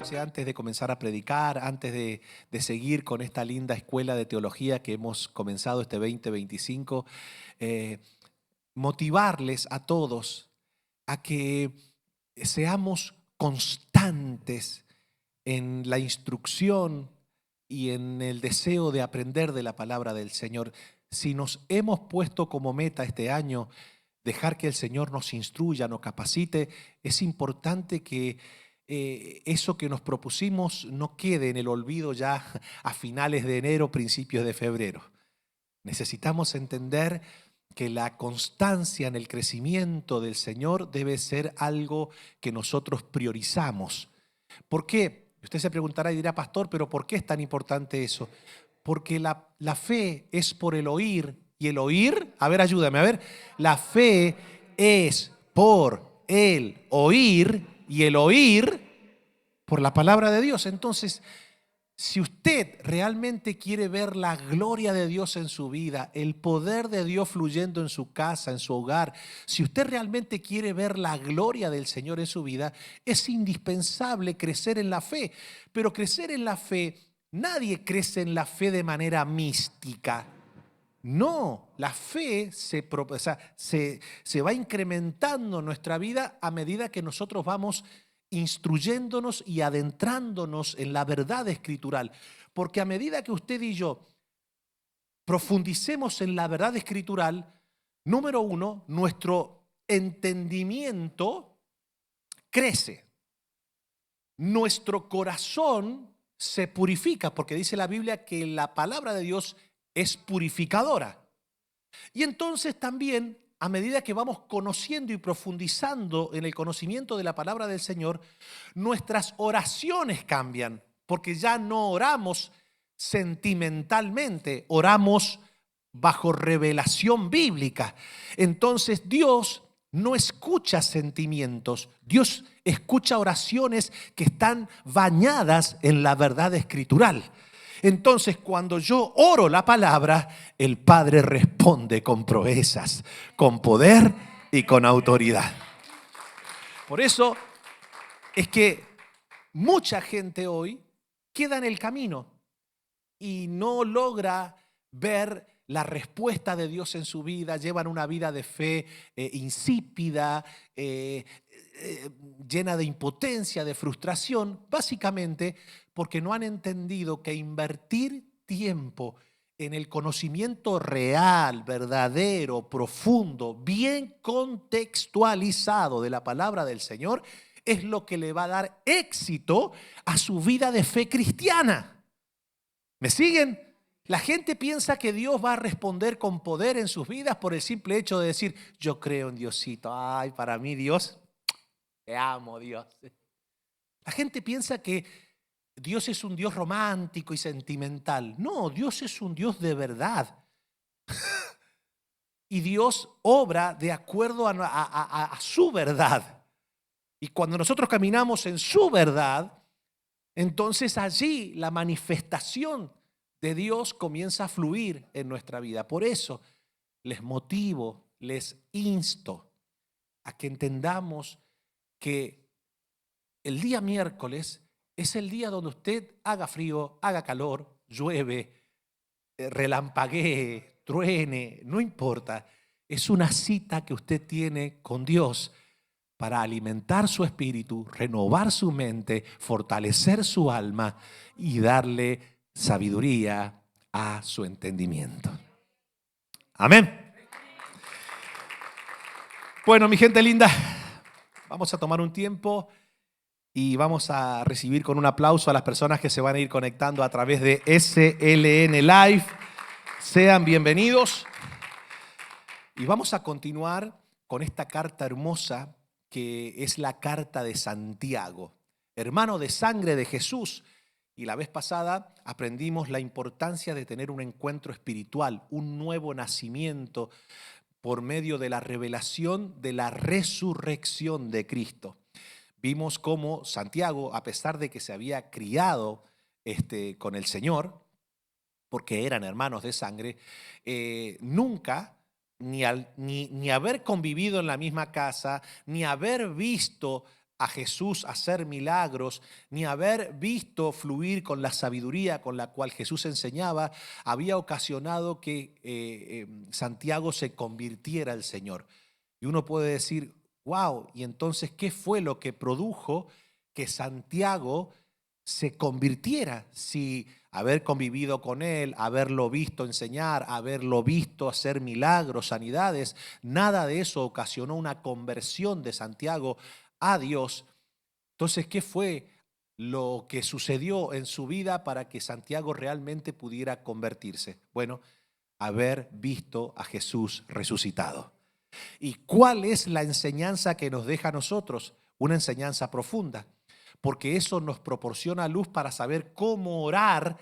parece, antes de comenzar a predicar, antes de seguir con esta linda escuela de teología que hemos comenzado este 2025, eh, motivarles a todos a que seamos constantes en la instrucción y en el deseo de aprender de la palabra del Señor. Si nos hemos puesto como meta este año dejar que el Señor nos instruya, nos capacite, es importante que eso que nos propusimos no quede en el olvido ya a finales de enero, principios de febrero. Necesitamos entender que la constancia en el crecimiento del Señor debe ser algo que nosotros priorizamos. ¿Por qué? Usted se preguntará y dirá, pastor, ¿pero por qué es tan importante eso? Porque la fe es por el oír, y el oír, a ver, ayúdame, a ver, la fe es por el oír, y el oír por la palabra de Dios. Entonces, si usted realmente quiere ver la gloria de Dios en su vida, el poder de Dios fluyendo en su casa, en su hogar, si usted realmente quiere ver la gloria del Señor en su vida, es indispensable crecer en la fe. Pero crecer en la fe, nadie crece en la fe de manera mística. No, la fe se va incrementando en nuestra vida a medida que nosotros vamos instruyéndonos y adentrándonos en la verdad escritural. Porque a medida que usted y yo profundicemos en la verdad escritural, número uno, nuestro entendimiento crece. Nuestro corazón se purifica, porque dice la Biblia que la palabra de Dios es purificadora. Y entonces también, a medida que vamos conociendo y profundizando en el conocimiento de la palabra del Señor, nuestras oraciones cambian, porque ya no oramos sentimentalmente, oramos bajo revelación bíblica. Entonces Dios no escucha sentimientos, Dios escucha oraciones que están bañadas en la verdad escritural. Entonces, cuando yo oro la palabra, el Padre responde con proezas, con poder y con autoridad. Por eso es que mucha gente hoy queda en el camino y no logra ver la respuesta de Dios en su vida, llevan una vida de fe insípida, llena de impotencia, de frustración, básicamente porque no han entendido que invertir tiempo en el conocimiento real, verdadero, profundo, bien contextualizado de la palabra del Señor es lo que le va a dar éxito a su vida de fe cristiana. ¿Me siguen? La gente piensa que Dios va a responder con poder en sus vidas por el simple hecho de decir, yo creo en Diosito. Ay, para mí Dios, te amo Dios. La gente piensa que Dios es un Dios romántico y sentimental. No, Dios es un Dios de verdad. Y Dios obra de acuerdo a su verdad. Y cuando nosotros caminamos en su verdad, entonces allí la manifestación de Dios comienza a fluir en nuestra vida. Por eso les motivo, les insto a que entendamos que el día miércoles es el día donde usted haga frío, haga calor, llueve, relampaguee, truene, no importa. Es una cita que usted tiene con Dios para alimentar su espíritu, renovar su mente, fortalecer su alma y darle sabiduría a su entendimiento. Amén. Bueno, mi gente linda, vamos a tomar un tiempo y vamos a recibir con un aplauso a las personas que se van a ir conectando a través de SLN Live. Sean bienvenidos. Y vamos a continuar con esta carta hermosa que es la carta de Santiago, hermano de sangre de Jesús. Y la vez pasada aprendimos la importancia de tener un encuentro espiritual, un nuevo nacimiento por medio de la revelación de la resurrección de Cristo. Vimos cómo Santiago, a pesar de que se había criado con el Señor, porque eran hermanos de sangre, nunca, ni haber convivido en la misma casa, ni haber visto a Jesús hacer milagros, ni haber visto fluir con la sabiduría con la cual Jesús enseñaba, había ocasionado que Santiago se convirtiera al Señor. Y uno puede decir, wow, y entonces, ¿qué fue lo que produjo que Santiago se convirtiera? Si haber convivido con él, haberlo visto enseñar, haberlo visto hacer milagros, sanidades, nada de eso ocasionó una conversión de Santiago a Dios. Entonces, ¿qué fue lo que sucedió en su vida para que Santiago realmente pudiera convertirse? Bueno, haber visto a Jesús resucitado. ¿Y cuál es la enseñanza que nos deja a nosotros? Una enseñanza profunda, porque eso nos proporciona luz para saber cómo orar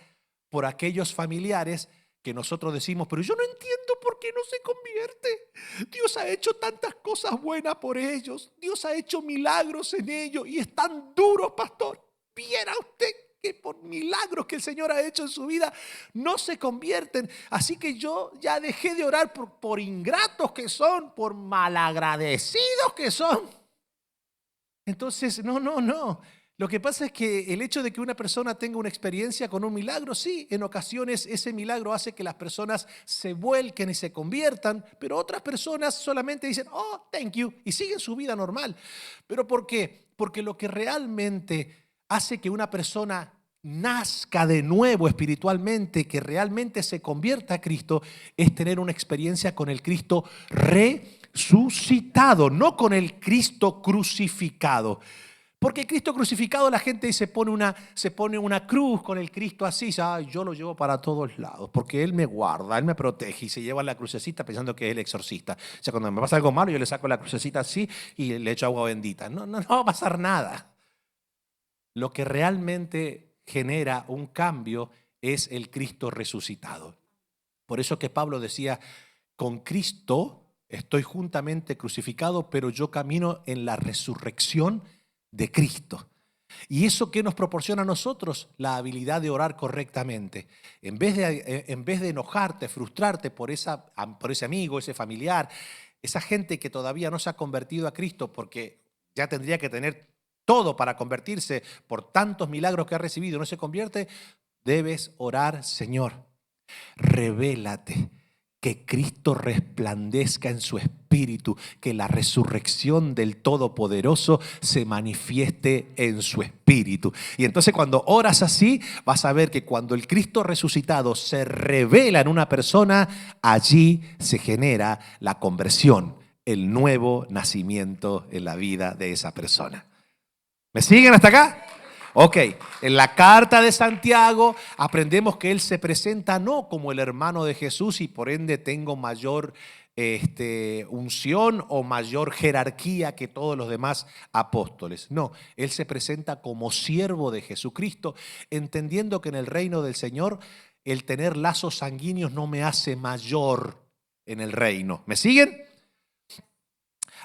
por aquellos familiares que nosotros decimos, pero yo no entiendo por qué no se convierte. Dios ha hecho tantas cosas buenas por ellos. Dios ha hecho milagros en ellos y están duros, pastor. Viera usted que por milagros que el Señor ha hecho en su vida no se convierten. Así que yo ya dejé de orar por ingratos que son, por malagradecidos que son. Entonces, no. Lo que pasa es que el hecho de que una persona tenga una experiencia con un milagro, sí, en ocasiones ese milagro hace que las personas se vuelquen y se conviertan, pero otras personas solamente dicen, oh, thank you, y siguen su vida normal. ¿Pero por qué? Porque lo que realmente hace que una persona nazca de nuevo espiritualmente, que realmente se convierta a Cristo, es tener una experiencia con el Cristo resucitado, no con el Cristo crucificado. Porque Cristo crucificado, la gente se pone una cruz con el Cristo así, yo lo llevo para todos lados, porque Él me guarda, Él me protege, y se lleva la crucecita pensando que es el exorcista. O sea, cuando me pasa algo malo, yo le saco la crucecita así y le echo agua bendita. No va a pasar nada. Lo que realmente genera un cambio es el Cristo resucitado. Por eso que Pablo decía, con Cristo estoy juntamente crucificado, pero yo camino en la resurrección de Cristo. ¿Y eso qué nos proporciona a nosotros? La habilidad de orar correctamente. En vez de enojarte, frustrarte por ese amigo, ese familiar, esa gente que todavía no se ha convertido a Cristo, porque ya tendría que tener todo para convertirse por tantos milagros que ha recibido, no se convierte, debes orar, Señor, revélate, que Cristo resplandezca en su espíritu, que la resurrección del Todopoderoso se manifieste en su espíritu. Y entonces cuando oras así, vas a ver que cuando el Cristo resucitado se revela en una persona, allí se genera la conversión, el nuevo nacimiento en la vida de esa persona. ¿Me siguen hasta acá? Ok, en la carta de Santiago aprendemos que él se presenta no como el hermano de Jesús y por ende tengo mayor unción o mayor jerarquía que todos los demás apóstoles. No, él se presenta como siervo de Jesucristo, entendiendo que en el reino del Señor el tener lazos sanguíneos no me hace mayor en el reino. ¿Me siguen?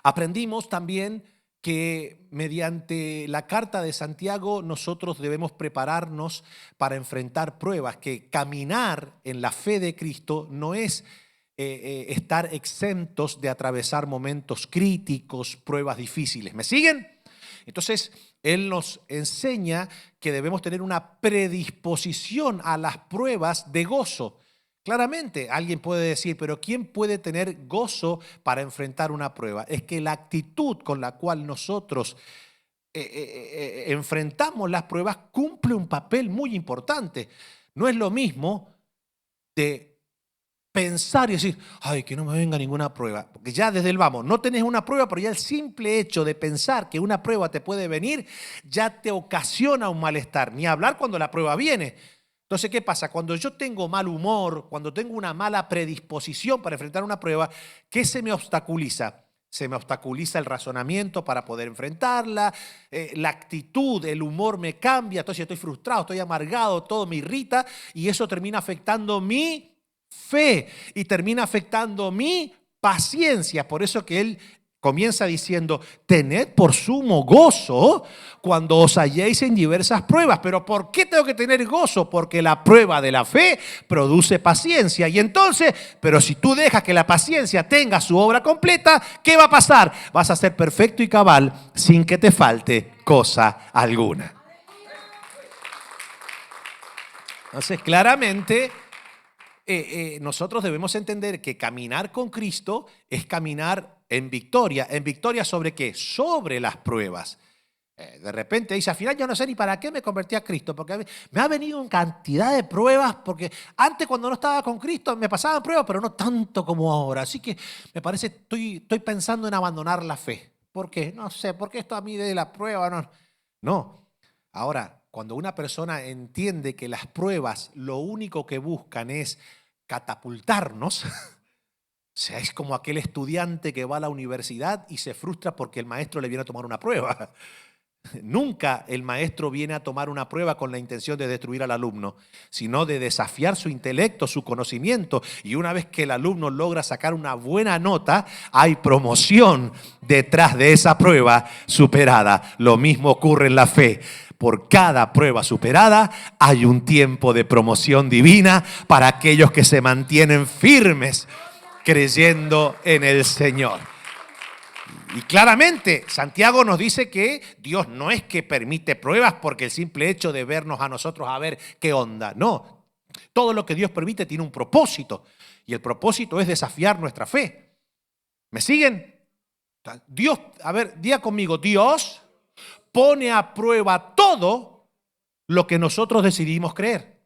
Aprendimos también que mediante la carta de Santiago nosotros debemos prepararnos para enfrentar pruebas, que caminar en la fe de Cristo no es estar exentos de atravesar momentos críticos, pruebas difíciles. ¿Me siguen? Entonces, él nos enseña que debemos tener una predisposición a las pruebas de gozo. Claramente, alguien puede decir, pero ¿quién puede tener gozo para enfrentar una prueba? Es que la actitud con la cual nosotros enfrentamos las pruebas cumple un papel muy importante. No es lo mismo de pensar y decir, ay, que no me venga ninguna prueba. Porque ya desde el vamos, no tenés una prueba, pero ya el simple hecho de pensar que una prueba te puede venir, ya te ocasiona un malestar. Ni hablar cuando la prueba viene. Entonces, ¿qué pasa? Cuando yo tengo mal humor, cuando tengo una mala predisposición para enfrentar una prueba, ¿qué se me obstaculiza? Se me obstaculiza el razonamiento para poder enfrentarla, la actitud, el humor me cambia, entonces estoy frustrado, estoy amargado, todo me irrita y eso termina afectando mi fe y termina afectando mi paciencia. Por eso que él Comienza diciendo, tened por sumo gozo cuando os halléis en diversas pruebas. ¿Pero por qué tengo que tener gozo? Porque la prueba de la fe produce paciencia. Y entonces, pero si tú dejas que la paciencia tenga su obra completa, ¿qué va a pasar? Vas a ser perfecto y cabal sin que te falte cosa alguna. Entonces, claramente, nosotros debemos entender que caminar con Cristo es caminar en victoria. ¿En victoria sobre qué? Sobre las pruebas. De repente dice, al final yo no sé ni para qué me convertí a Cristo, porque me ha venido en cantidad de pruebas, porque antes cuando no estaba con Cristo me pasaban pruebas, pero no tanto como ahora. Así que me parece, estoy pensando en abandonar la fe. ¿Por qué? No sé, porque esto a mí de la prueba no. Ahora, cuando una persona entiende que las pruebas lo único que buscan es catapultarnos, o sea, es como aquel estudiante que va a la universidad y se frustra porque el maestro le viene a tomar una prueba. Nunca el maestro viene a tomar una prueba con la intención de destruir al alumno, sino de desafiar su intelecto, su conocimiento. Y una vez que el alumno logra sacar una buena nota, hay promoción detrás de esa prueba superada. Lo mismo ocurre en la fe. Por cada prueba superada hay un tiempo de promoción divina para aquellos que se mantienen firmes creyendo en el Señor. Y claramente Santiago nos dice que Dios no es que permite pruebas porque el simple hecho de vernos a nosotros a ver qué onda. No, todo lo que Dios permite tiene un propósito. Y el propósito es desafiar nuestra fe. ¿Me siguen? Dios, a ver, diga conmigo, Dios pone a prueba todo lo que nosotros decidimos creer.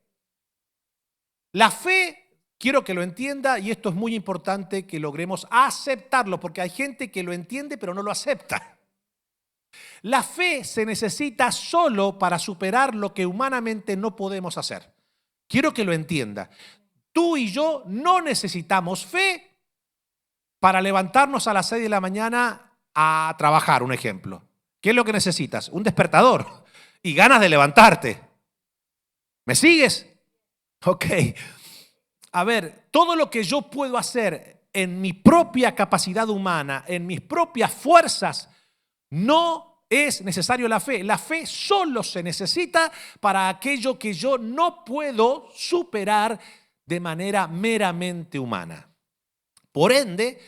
La fe, quiero que lo entienda, y esto es muy importante que logremos aceptarlo, porque hay gente que lo entiende pero no lo acepta. La fe se necesita solo para superar lo que humanamente no podemos hacer. Quiero que lo entienda. Tú y yo no necesitamos fe para levantarnos a las 6 de la mañana a trabajar, un ejemplo. ¿Qué es lo que necesitas? Un despertador y ganas de levantarte. ¿Me sigues? Ok. A ver, todo lo que yo puedo hacer en mi propia capacidad humana, en mis propias fuerzas, no es necesario la fe. La fe solo se necesita para aquello que yo no puedo superar de manera meramente humana. Por ende,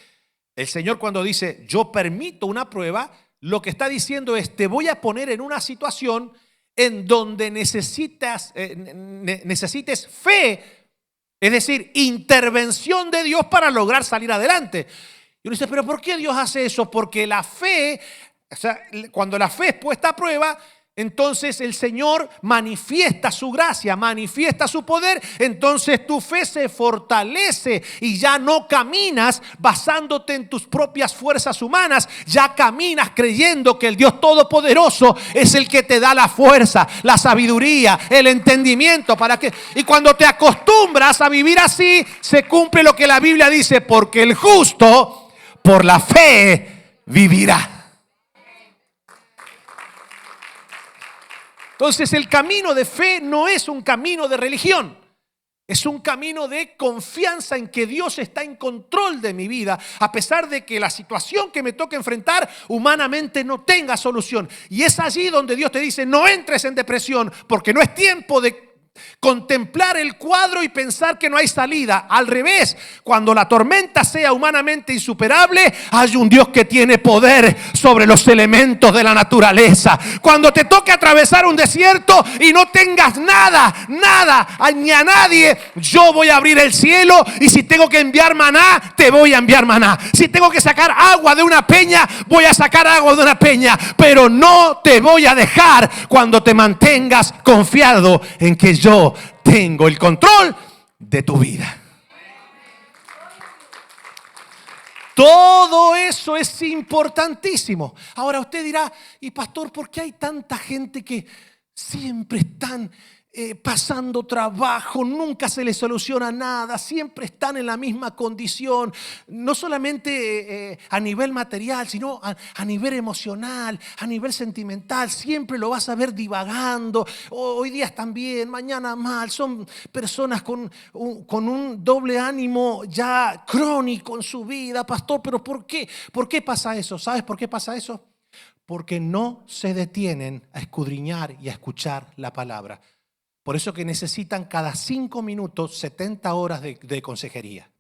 el Señor cuando dice, yo permito una prueba, lo que está diciendo es, te voy a poner en una situación en donde necesites fe. Es decir, intervención de Dios para lograr salir adelante. Y uno dice, ¿pero por qué Dios hace eso? Porque la fe, o sea, cuando la fe es puesta a prueba, entonces el Señor manifiesta su gracia, manifiesta su poder. Entonces tu fe se fortalece y ya no caminas basándote en tus propias fuerzas humanas. Ya caminas creyendo que el Dios Todopoderoso es el que te da la fuerza, la sabiduría, el entendimiento para que... Y cuando te acostumbras a vivir así, se cumple lo que la Biblia dice, porque el justo por la fe vivirá. Entonces el camino de fe no es un camino de religión, es un camino de confianza en que Dios está en control de mi vida, a pesar de que la situación que me toca enfrentar humanamente no tenga solución. Y es allí donde Dios te dice, no entres en depresión, porque no es tiempo de contemplar el cuadro y pensar que no hay salida. Al revés, cuando la tormenta sea humanamente insuperable, hay un Dios que tiene poder sobre los elementos de la naturaleza. Cuando te toque atravesar un desierto y no tengas nada, ni a nadie, yo voy a abrir el cielo y si tengo que enviar maná, te voy a enviar maná. Si tengo que sacar agua de una peña, voy a sacar agua de una peña. Pero no te voy a dejar cuando te mantengas confiado en que yo tengo el control de tu vida. Todo eso es importantísimo. Ahora usted dirá, y pastor, ¿por qué hay tanta gente que siempre están pasando trabajo, nunca se les soluciona nada, siempre están en la misma condición, no solamente a nivel material, sino a nivel emocional, a nivel sentimental, siempre lo vas a ver divagando, hoy día están bien, mañana mal, son personas con un doble ánimo ya crónico en su vida, pastor, pero ¿por qué? ¿Por qué pasa eso? ¿Sabes por qué pasa eso? Porque no se detienen a escudriñar y a escuchar la palabra. Por eso que necesitan cada 5 minutos 70 horas de consejería.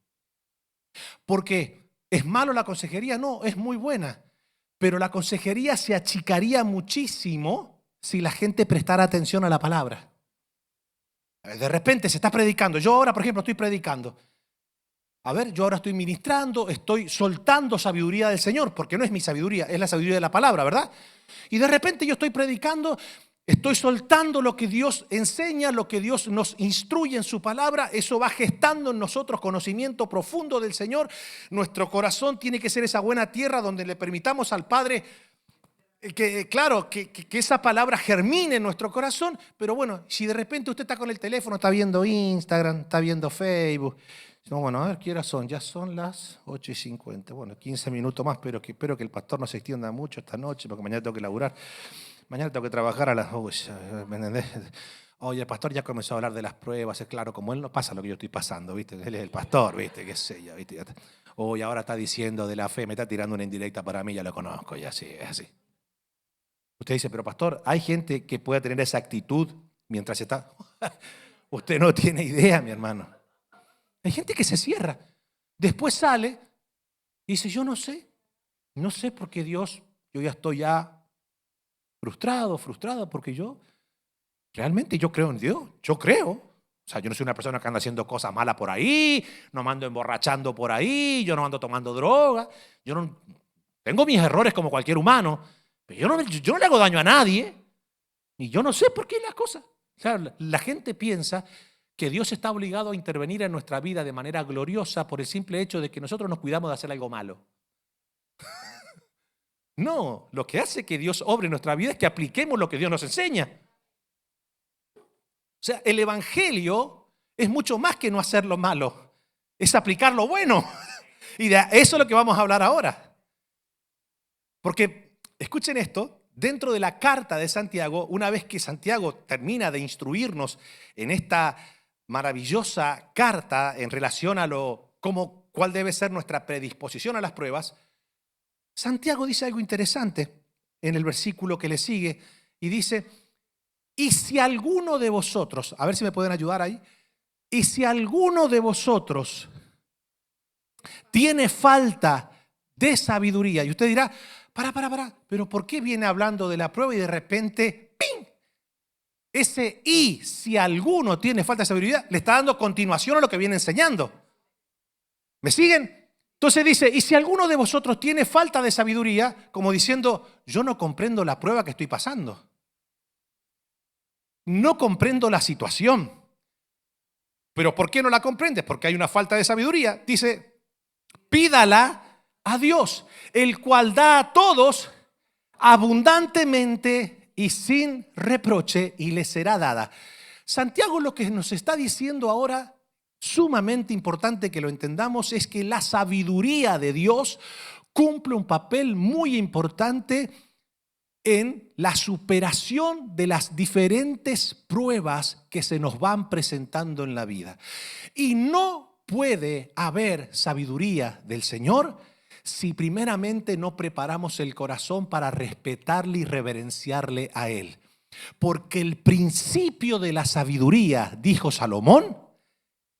Porque ¿es malo la consejería? No, es muy buena. Pero la consejería se achicaría muchísimo si la gente prestara atención a la palabra. De repente se está predicando. Yo ahora, por ejemplo, estoy predicando. A ver, yo ahora estoy ministrando, estoy soltando sabiduría del Señor, porque no es mi sabiduría, es la sabiduría de la palabra, ¿verdad? Y de repente yo estoy predicando, estoy soltando lo que Dios enseña, lo que Dios nos instruye en su palabra. Eso va gestando en nosotros conocimiento profundo del Señor. Nuestro corazón tiene que ser esa buena tierra donde le permitamos al Padre que esa palabra germine en nuestro corazón. Pero bueno, si de repente usted está con el teléfono, está viendo Instagram, está viendo Facebook. No, bueno, a ver, ¿qué horas son? Ya son las 8:50. Bueno, 15 minutos más, pero espero que el pastor no se extienda mucho esta noche, porque mañana tengo que laburar. Mañana tengo que trabajar a las... ¿me entendés? Oye, el pastor ya comenzó a hablar de las pruebas. Es claro, como él no pasa lo que yo estoy pasando, ¿viste? Él es el pastor, ¿viste? Qué sé yo, ¿viste? Hoy ahora está diciendo de la fe, me está tirando una indirecta para mí, ya lo conozco, ya sí, es así. Usted dice, pero pastor, hay gente que puede tener esa actitud mientras está... Usted no tiene idea, mi hermano. Hay gente que se cierra. Después sale y dice, yo no sé porque Dios, yo ya estoy frustrado, porque realmente yo creo en Dios, yo creo. O sea, yo no soy una persona que anda haciendo cosas malas por ahí, no me ando emborrachando por ahí, yo no ando tomando droga, tengo mis errores como cualquier humano, pero yo no le hago daño a nadie, y yo no sé por qué las cosas. O sea, la gente piensa que Dios está obligado a intervenir en nuestra vida de manera gloriosa por el simple hecho de que nosotros nos cuidamos de hacer algo malo. No, lo que hace que Dios obre en nuestra vida es que apliquemos lo que Dios nos enseña. O sea, el evangelio es mucho más que no hacer lo malo, es aplicar lo bueno. Y de eso es lo que vamos a hablar ahora. Porque, escuchen esto, dentro de la carta de Santiago, una vez que Santiago termina de instruirnos en esta maravillosa carta en relación a cuál debe ser nuestra predisposición a las pruebas, Santiago dice algo interesante en el versículo que le sigue y dice, y si alguno de vosotros, a ver si me pueden ayudar ahí, y si alguno de vosotros tiene falta de sabiduría, y usted dirá, pero ¿por qué viene hablando de la prueba y de repente, ¡ping! Ese y si alguno tiene falta de sabiduría, le está dando continuación a lo que viene enseñando. ¿Me siguen? Entonces dice, y si alguno de vosotros tiene falta de sabiduría, como diciendo, yo no comprendo la prueba que estoy pasando. No comprendo la situación. ¿Pero por qué no la comprendes? Porque hay una falta de sabiduría. Dice, pídala a Dios, el cual da a todos abundantemente y sin reproche, y le será dada. Santiago lo que nos está diciendo ahora, sumamente importante que lo entendamos, es que la sabiduría de Dios cumple un papel muy importante en la superación de las diferentes pruebas que se nos van presentando en la vida. Y no puede haber sabiduría del Señor si primeramente no preparamos el corazón para respetarle y reverenciarle a Él. Porque el principio de la sabiduría, dijo Salomón,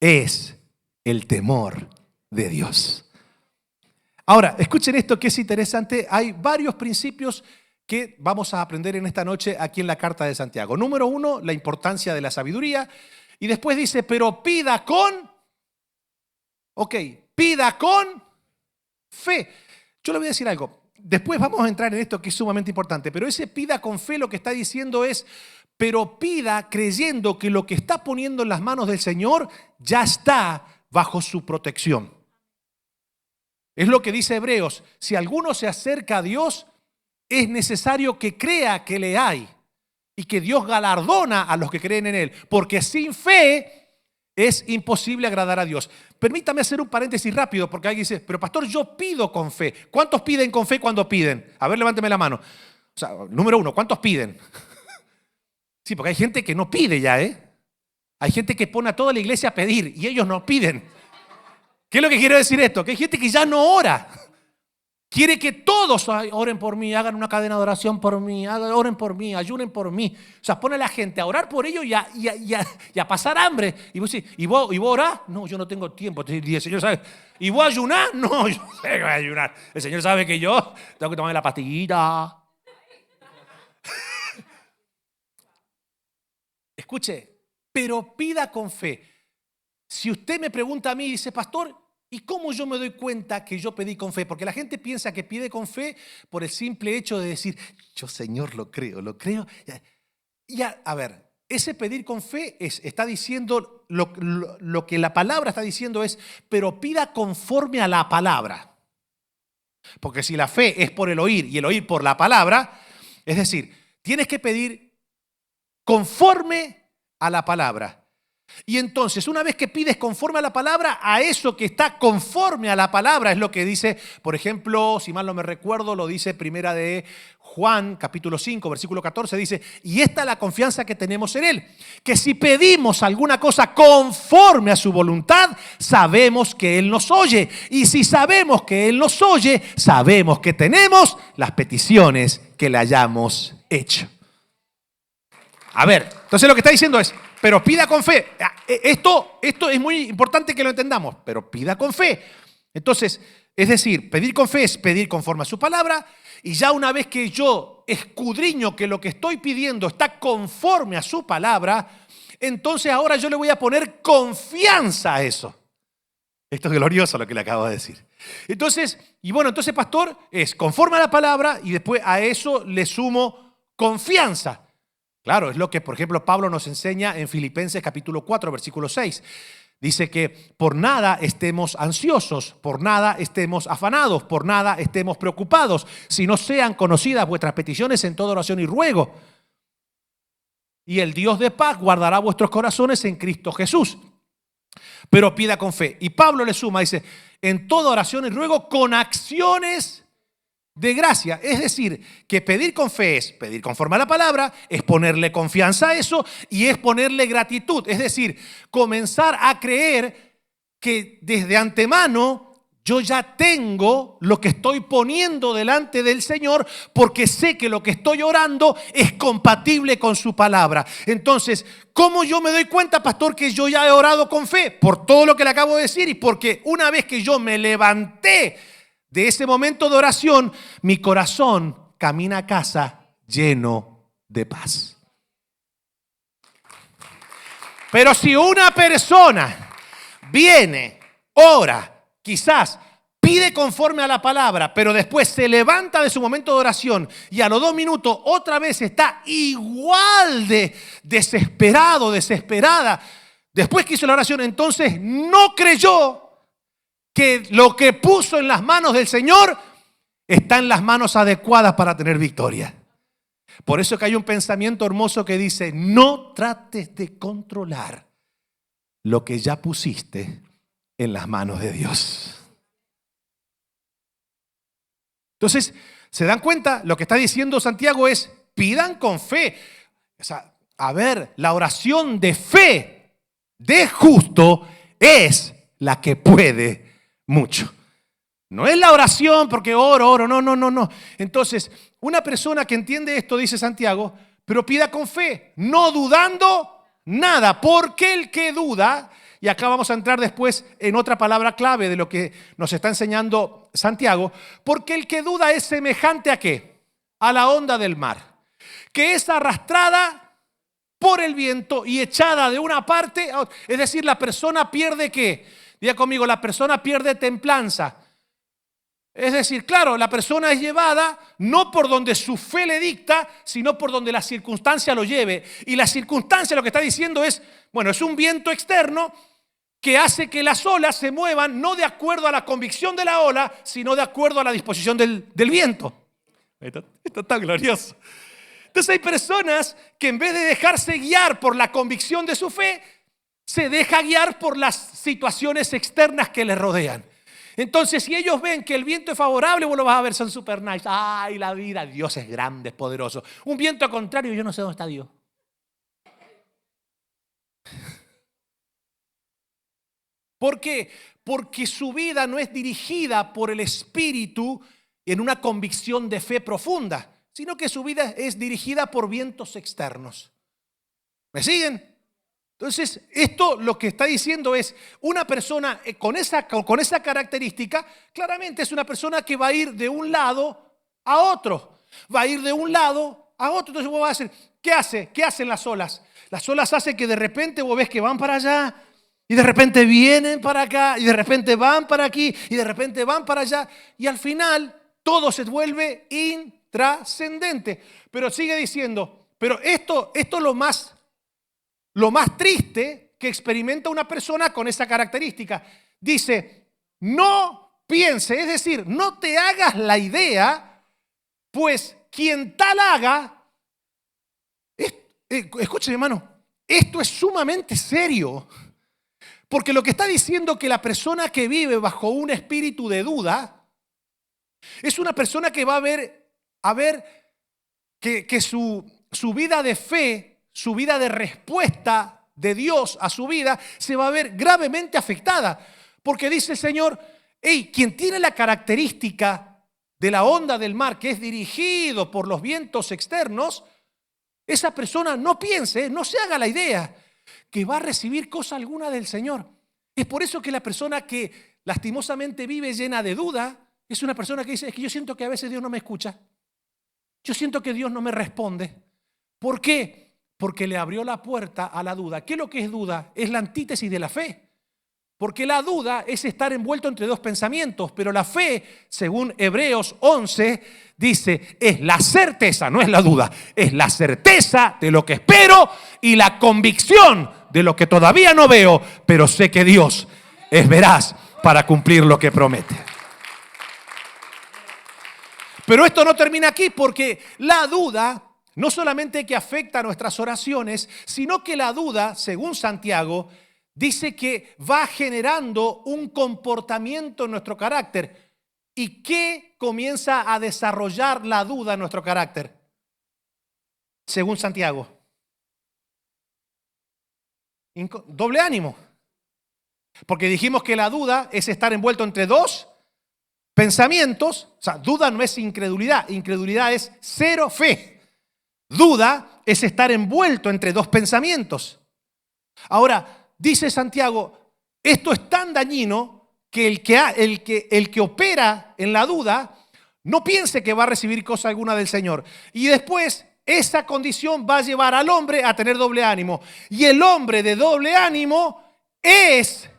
es el temor de Dios. Ahora, escuchen esto que es interesante. Hay varios principios que vamos a aprender en esta noche aquí en la carta de Santiago. Número 1, la importancia de la sabiduría. Y después dice, pero pida con fe. Yo le voy a decir algo. Después vamos a entrar en esto que es sumamente importante. Pero ese pida con fe lo que está diciendo es, pero pida creyendo que lo que está poniendo en las manos del Señor ya está bajo su protección. Es lo que dice Hebreos. Si alguno se acerca a Dios, es necesario que crea que le hay y que Dios galardona a los que creen en Él, porque sin fe es imposible agradar a Dios. Permítame hacer un paréntesis rápido, porque alguien dice, pero pastor, yo pido con fe. ¿Cuántos piden con fe cuando piden? A ver, levánteme la mano. O sea, número uno, ¿cuántos piden? Sí, porque hay gente que no pide ya, ¿eh? Hay gente que pone a toda la iglesia a pedir y ellos no piden. ¿Qué es lo que quiero decir esto? Que hay gente que ya no ora. Quiere que todos oren por mí, hagan una cadena de oración por mí, oren por mí, ayunen por mí. O sea, pone a la gente a orar por ellos y a pasar hambre. Y vos decís, ¿y vos orás? No, yo no tengo tiempo. Y el Señor sabe. ¿Y vos ayunás? No, yo sé que voy a ayunar. El Señor sabe que yo tengo que tomar la pastillita. Escuche, pero pida con fe. Si usted me pregunta a mí y dice, pastor, ¿y cómo yo me doy cuenta que yo pedí con fe? Porque la gente piensa que pide con fe por el simple hecho de decir, yo Señor lo creo. A ver, ese pedir con fe está diciendo, lo que la palabra está diciendo es, pero pida conforme a la palabra. Porque si la fe es por el oír y el oír por la palabra, es decir, tienes que pedir conforme a la palabra. Y entonces, una vez que pides conforme a la palabra, a eso que está conforme a la palabra es lo que dice, por ejemplo, si mal no me recuerdo, lo dice primera de Juan, capítulo 5, versículo 14, dice, y esta es la confianza que tenemos en Él, que si pedimos alguna cosa conforme a su voluntad, sabemos que Él nos oye. Y si sabemos que Él nos oye, sabemos que tenemos las peticiones que le hayamos hecho. A ver, entonces lo que está diciendo es, pero pida con fe. Esto es muy importante que lo entendamos, pero pida con fe. Entonces, es decir, pedir con fe es pedir conforme a su palabra, y ya una vez que yo escudriño que lo que estoy pidiendo está conforme a su palabra, entonces ahora yo le voy a poner confianza a eso. Esto es glorioso lo que le acabo de decir. Entonces, pastor, es conforme a la palabra y después a eso le sumo confianza. Claro, es lo que, por ejemplo, Pablo nos enseña en Filipenses capítulo 4, versículo 6. Dice que por nada estemos ansiosos, por nada estemos afanados, por nada estemos preocupados, sino sean conocidas vuestras peticiones en toda oración y ruego. Y el Dios de paz guardará vuestros corazones en Cristo Jesús. Pero pida con fe. Y Pablo le suma, dice, en toda oración y ruego con acciones de gracia. Es decir, que pedir con fe es pedir conforme a la palabra, es ponerle confianza a eso y es ponerle gratitud. Es decir, comenzar a creer que desde antemano yo ya tengo lo que estoy poniendo delante del Señor porque sé que lo que estoy orando es compatible con su palabra. Entonces, ¿cómo yo me doy cuenta, pastor, que yo ya he orado con fe? Por todo lo que le acabo de decir y porque una vez que yo me levanté de ese momento de oración, mi corazón camina a casa lleno de paz. Pero si una persona viene, ora, quizás pide conforme a la palabra, pero después se levanta de su momento de oración y a los 2 minutos otra vez está igual de desesperado, desesperada, después que hizo la oración, entonces no creyó que lo que puso en las manos del Señor está en las manos adecuadas para tener victoria. Por eso que hay un pensamiento hermoso que dice, no trates de controlar lo que ya pusiste en las manos de Dios. Entonces, ¿se dan cuenta? Lo que está diciendo Santiago es, pidan con fe. O sea, a ver, la oración de fe de justo es la que puede mucho. No es la oración porque oro, no. Entonces, una persona que entiende esto, dice Santiago, pero pida con fe, no dudando nada, porque el que duda, y acá vamos a entrar después en otra palabra clave de lo que nos está enseñando Santiago, porque el que duda es semejante ¿a qué? A la onda del mar, que es arrastrada por el viento y echada de una parte a otra. Es decir, la persona pierde ¿qué? Diga conmigo, la persona pierde templanza. Es decir, claro, la persona es llevada no por donde su fe le dicta, sino por donde la circunstancia lo lleve. Y la circunstancia lo que está diciendo es, bueno, es un viento externo que hace que las olas se muevan no de acuerdo a la convicción de la ola, sino de acuerdo a la disposición del viento. Esto es tan glorioso. Entonces hay personas que en vez de dejarse guiar por la convicción de su fe, se deja guiar por las situaciones externas que le rodean. Entonces, si ellos ven que el viento es favorable, vos lo vas a ver, son super nice. Ay, la vida, Dios es grande, es poderoso. Un viento contrario, yo no sé dónde está Dios. ¿Por qué? Porque su vida no es dirigida por el Espíritu en una convicción de fe profunda, sino que su vida es dirigida por vientos externos. ¿Me siguen? Entonces, esto lo que está diciendo es, una persona con esa característica, claramente es una persona que va a ir de un lado a otro. Va a ir de un lado a otro. Entonces vos vas a decir, ¿qué hace? ¿Qué hacen las olas? Las olas hacen que de repente vos ves que van para allá, y de repente vienen para acá, y de repente van para aquí, y de repente van para allá, y al final todo se vuelve intrascendente. Pero sigue diciendo, pero esto es lo más triste que experimenta una persona con esa característica. Dice, no piense, es decir, no te hagas la idea, pues quien tal haga, escuchen hermano, esto es sumamente serio, porque lo que está diciendo que la persona que vive bajo un espíritu de duda, es una persona que va a ver que su vida de fe, su vida de respuesta de Dios a su vida se va a ver gravemente afectada. Porque dice el Señor, hey, quien tiene la característica de la onda del mar que es dirigido por los vientos externos, esa persona no piense, no se haga la idea que va a recibir cosa alguna del Señor. Es por eso que la persona que lastimosamente vive llena de duda es una persona que dice, es que yo siento que a veces Dios no me escucha. Yo siento que Dios no me responde. ¿Por qué? Porque le abrió la puerta a la duda. ¿Qué es lo que es duda? Es la antítesis de la fe. Porque la duda es estar envuelto entre dos pensamientos, pero la fe, según Hebreos 11, dice, es la certeza, no es la duda, es la certeza de lo que espero y la convicción de lo que todavía no veo, pero sé que Dios es veraz para cumplir lo que promete. Pero esto no termina aquí, porque la duda no solamente que afecta a nuestras oraciones, sino que la duda, según Santiago, dice que va generando un comportamiento en nuestro carácter. ¿Y qué comienza a desarrollar la duda en nuestro carácter? Según Santiago. Doble ánimo. Porque dijimos que la duda es estar envuelto entre dos pensamientos. O sea, duda no es incredulidad. Incredulidad es cero fe. Duda es estar envuelto entre dos pensamientos. Ahora, dice Santiago, esto es tan dañino que el que opera en la duda no piense que va a recibir cosa alguna del Señor. Y después esa condición va a llevar al hombre a tener doble ánimo. Y el hombre de doble ánimo es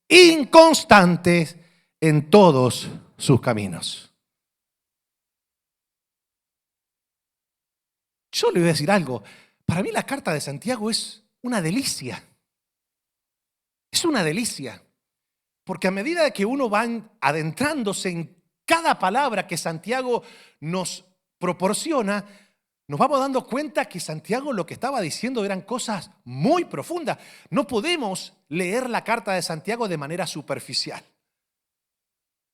inconstante en todos sus caminos. Yo le voy a decir algo. Para mí la carta de Santiago es una delicia. Es una delicia, porque a medida que uno va adentrándose en cada palabra que Santiago nos proporciona, nos vamos dando cuenta que Santiago lo que estaba diciendo eran cosas muy profundas. No podemos leer la carta de Santiago de manera superficial.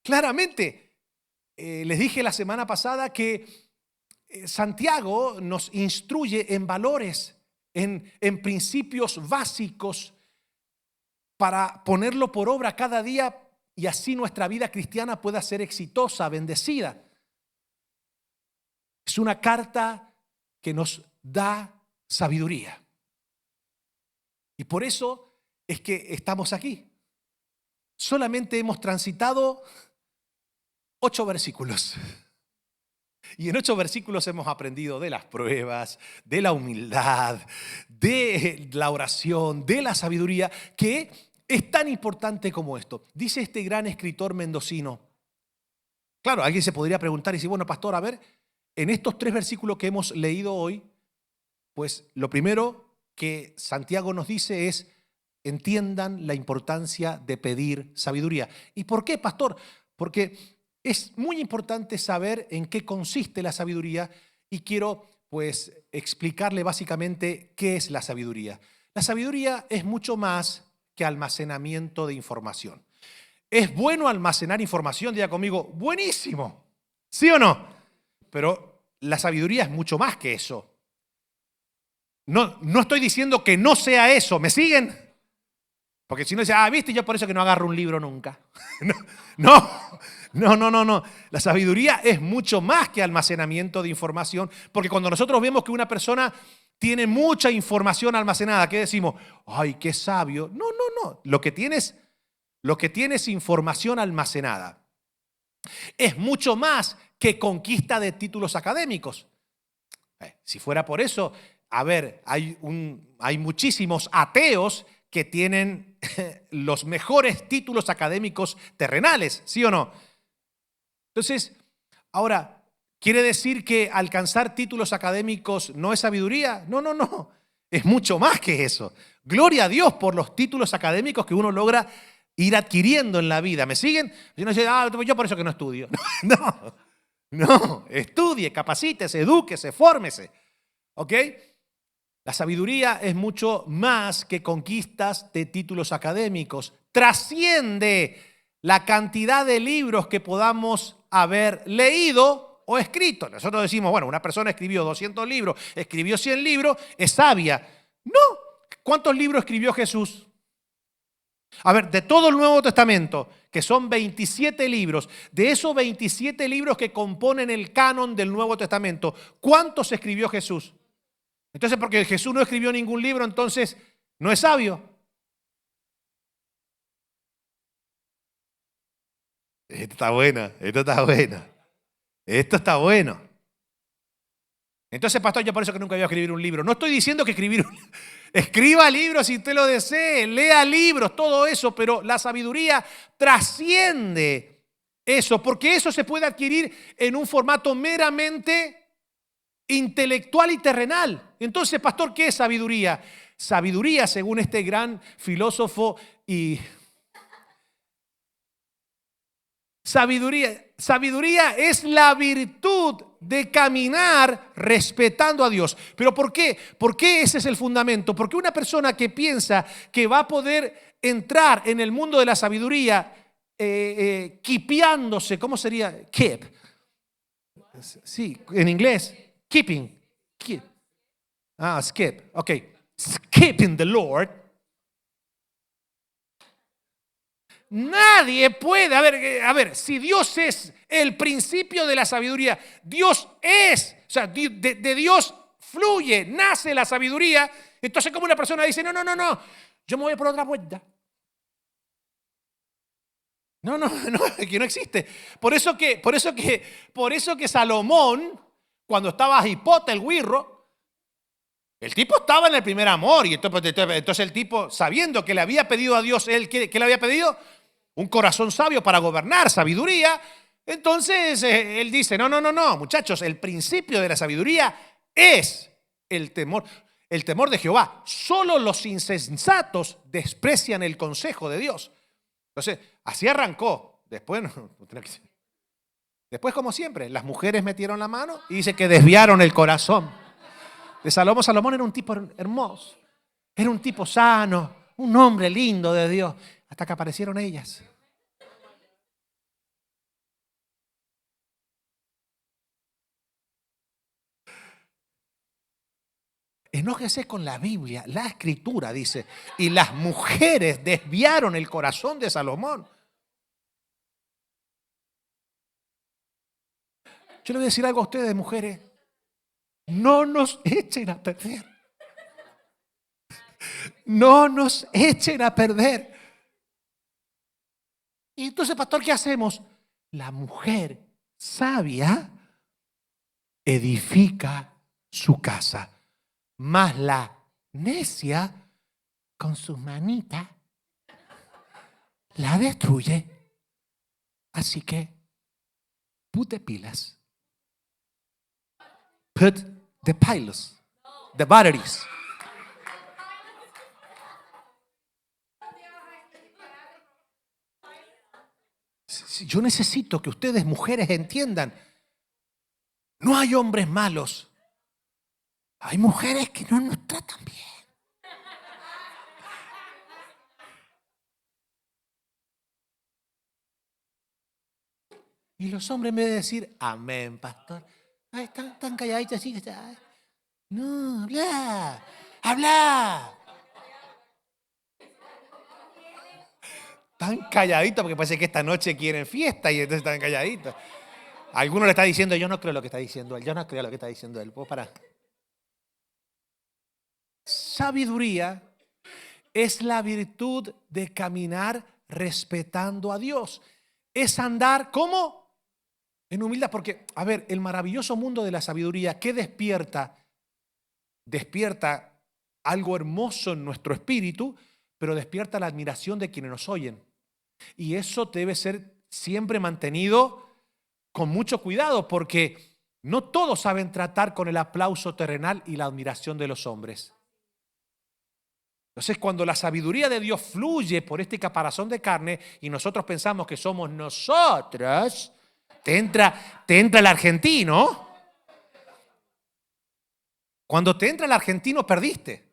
Claramente, les dije la semana pasada que Santiago nos instruye en valores, en principios básicos, para ponerlo por obra cada día y así nuestra vida cristiana pueda ser exitosa, bendecida. Es una carta que nos da sabiduría. Y por eso es que estamos aquí. Solamente hemos transitado 8 versículos. Y en 8 versículos hemos aprendido de las pruebas, de la humildad, de la oración, de la sabiduría, que es tan importante como esto. Dice este gran escritor mendocino. Claro, alguien se podría preguntar y decir, bueno, pastor, a ver, en estos 3 versículos que hemos leído hoy, pues lo primero que Santiago nos dice es, entiendan la importancia de pedir sabiduría. ¿Y por qué, pastor? Porque es muy importante saber en qué consiste la sabiduría y quiero pues explicarle básicamente qué es la sabiduría. La sabiduría es mucho más que almacenamiento de información. ¿Es bueno almacenar información? Diga conmigo, buenísimo. ¿Sí o no? Pero la sabiduría es mucho más que eso. No estoy diciendo que no sea eso. ¿Me siguen? Porque si no dice, viste, yo por eso que no agarro un libro nunca. No. La sabiduría es mucho más que almacenamiento de información, porque cuando nosotros vemos que una persona tiene mucha información almacenada, ¿qué decimos? ¡Ay, qué sabio! No. Lo que tiene es información almacenada. Es mucho más que conquista de títulos académicos. Si fuera por eso, hay muchísimos ateos que tienen los mejores títulos académicos terrenales, ¿sí o no? Entonces, ahora, ¿quiere decir que alcanzar títulos académicos no es sabiduría? No. Es mucho más que eso. Gloria a Dios por los títulos académicos que uno logra ir adquiriendo en la vida. ¿Me siguen? Y uno dice, yo por eso que no estudio. No. Estudie, capacítese, edúquese, fórmese. ¿Ok? La sabiduría es mucho más que conquistas de títulos académicos. Trasciende la cantidad de libros que podamos haber leído o escrito. Nosotros decimos, bueno, una persona escribió 200 libros, escribió 100 libros, es sabia. No. ¿Cuántos libros escribió Jesús? A ver, de todo el Nuevo Testamento, que son 27 libros, de esos 27 libros que componen el canon del Nuevo Testamento, ¿cuántos escribió Jesús? Entonces, porque Jesús no escribió ningún libro, entonces no es sabio. Esto está bueno. Esto está bueno. Entonces, pastor, yo por eso que nunca voy a escribir un libro. No estoy diciendo que escriba libros si usted lo desee, lea libros, todo eso, pero la sabiduría trasciende eso, porque eso se puede adquirir en un formato meramente intelectual y terrenal. Entonces, pastor, ¿qué es sabiduría? Sabiduría, según este gran filósofo y Sabiduría es la virtud de caminar respetando a Dios. ¿Pero por qué? ¿Por qué ese es el fundamento? Porque una persona que piensa que va a poder entrar en el mundo de la sabiduría kipeándose, ¿cómo sería? Keep. Sí, en inglés, keeping. Keep. Skip. Ok. Skipping the Lord. Nadie puede, a ver, si Dios es el principio de la sabiduría, Dios es, o sea, de Dios fluye, nace la sabiduría, entonces como una persona dice, no, yo me voy por otra puerta. No, que no existe. Por eso que Salomón, cuando estaba Hipote el guirro, el tipo estaba en el primer amor y entonces el tipo, sabiendo que le había pedido a Dios, ¿qué le había pedido? Un corazón sabio para gobernar, sabiduría. Entonces él dice, no, muchachos, el principio de la sabiduría es el temor de Jehová. Solo los insensatos desprecian el consejo de Dios. Entonces, así arrancó. Después, como siempre, las mujeres metieron la mano y dice que desviaron el corazón de Salomón. Salomón era un tipo hermoso, era un tipo sano, un hombre lindo de Dios, hasta que aparecieron ellas. Enójese con la Biblia, la Escritura dice, y las mujeres desviaron el corazón de Salomón. Yo le voy a decir algo a ustedes, mujeres, no nos echen a perder. No nos echen a perder. Y entonces, pastor, ¿qué hacemos? La mujer sabia edifica su casa, mas la necia con sus manitas la destruye. Así que put pilas. Put the pilos, the batteries. Yo necesito que ustedes, mujeres, entiendan. No hay hombres malos. Hay mujeres que no nos tratan bien. Y los hombres en vez de decir, amén, pastor, ay, están calladitos así. No, habla, habla. Tan calladitos porque parece que esta noche quieren fiesta y entonces están calladitos. Alguno le está diciendo, yo no creo lo que está diciendo él, yo no creo lo que está diciendo él. ¿Puedo parar? Sabiduría es la virtud de caminar respetando a Dios. Es andar, ¿cómo? En humildad, porque, a ver, el maravilloso mundo de la sabiduría, ¿qué despierta? Despierta algo hermoso en nuestro espíritu, pero despierta la admiración de quienes nos oyen. Y eso debe ser siempre mantenido con mucho cuidado, porque no todos saben tratar con el aplauso terrenal y la admiración de los hombres. Entonces, cuando la sabiduría de Dios fluye por este caparazón de carne y nosotros pensamos que somos nosotros, te entra el argentino. Cuando te entra el argentino, perdiste.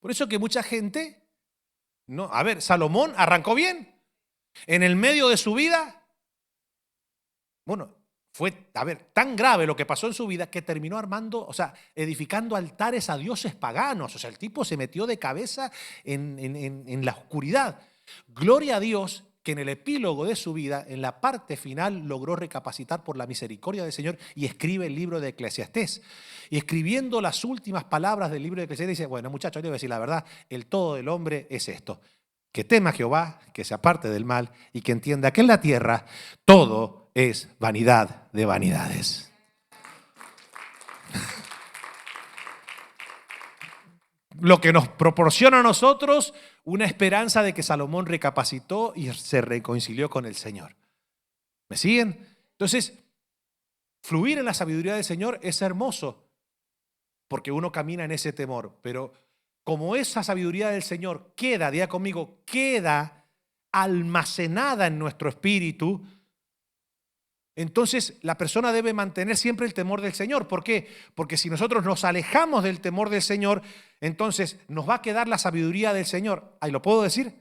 Por eso que mucha gente, no, a ver, Salomón arrancó bien. En el medio de su vida, bueno, fue, a ver, tan grave lo que pasó en su vida que terminó armando, o sea, edificando altares a dioses paganos. O sea, el tipo se metió de cabeza en la oscuridad. Gloria a Dios que en el epílogo de su vida, en la parte final, logró recapacitar por la misericordia del Señor y escribe el libro de Eclesiastés. Y escribiendo las últimas palabras del libro de Eclesiastés dice, bueno, muchachos, yo voy a decir la verdad, el todo del hombre es esto: que tema a Jehová, que se aparte del mal y que entienda que en la tierra todo es vanidad de vanidades. Lo que nos proporciona a nosotros una esperanza de que Salomón recapacitó y se reconcilió con el Señor. ¿Me siguen? Entonces, fluir en la sabiduría del Señor es hermoso porque uno camina en ese temor, pero como esa sabiduría del Señor queda, diga conmigo, queda almacenada en nuestro espíritu, entonces la persona debe mantener siempre el temor del Señor. ¿Por qué? Porque si nosotros nos alejamos del temor del Señor, entonces nos va a quedar la sabiduría del Señor. ¿Ahí lo puedo decir?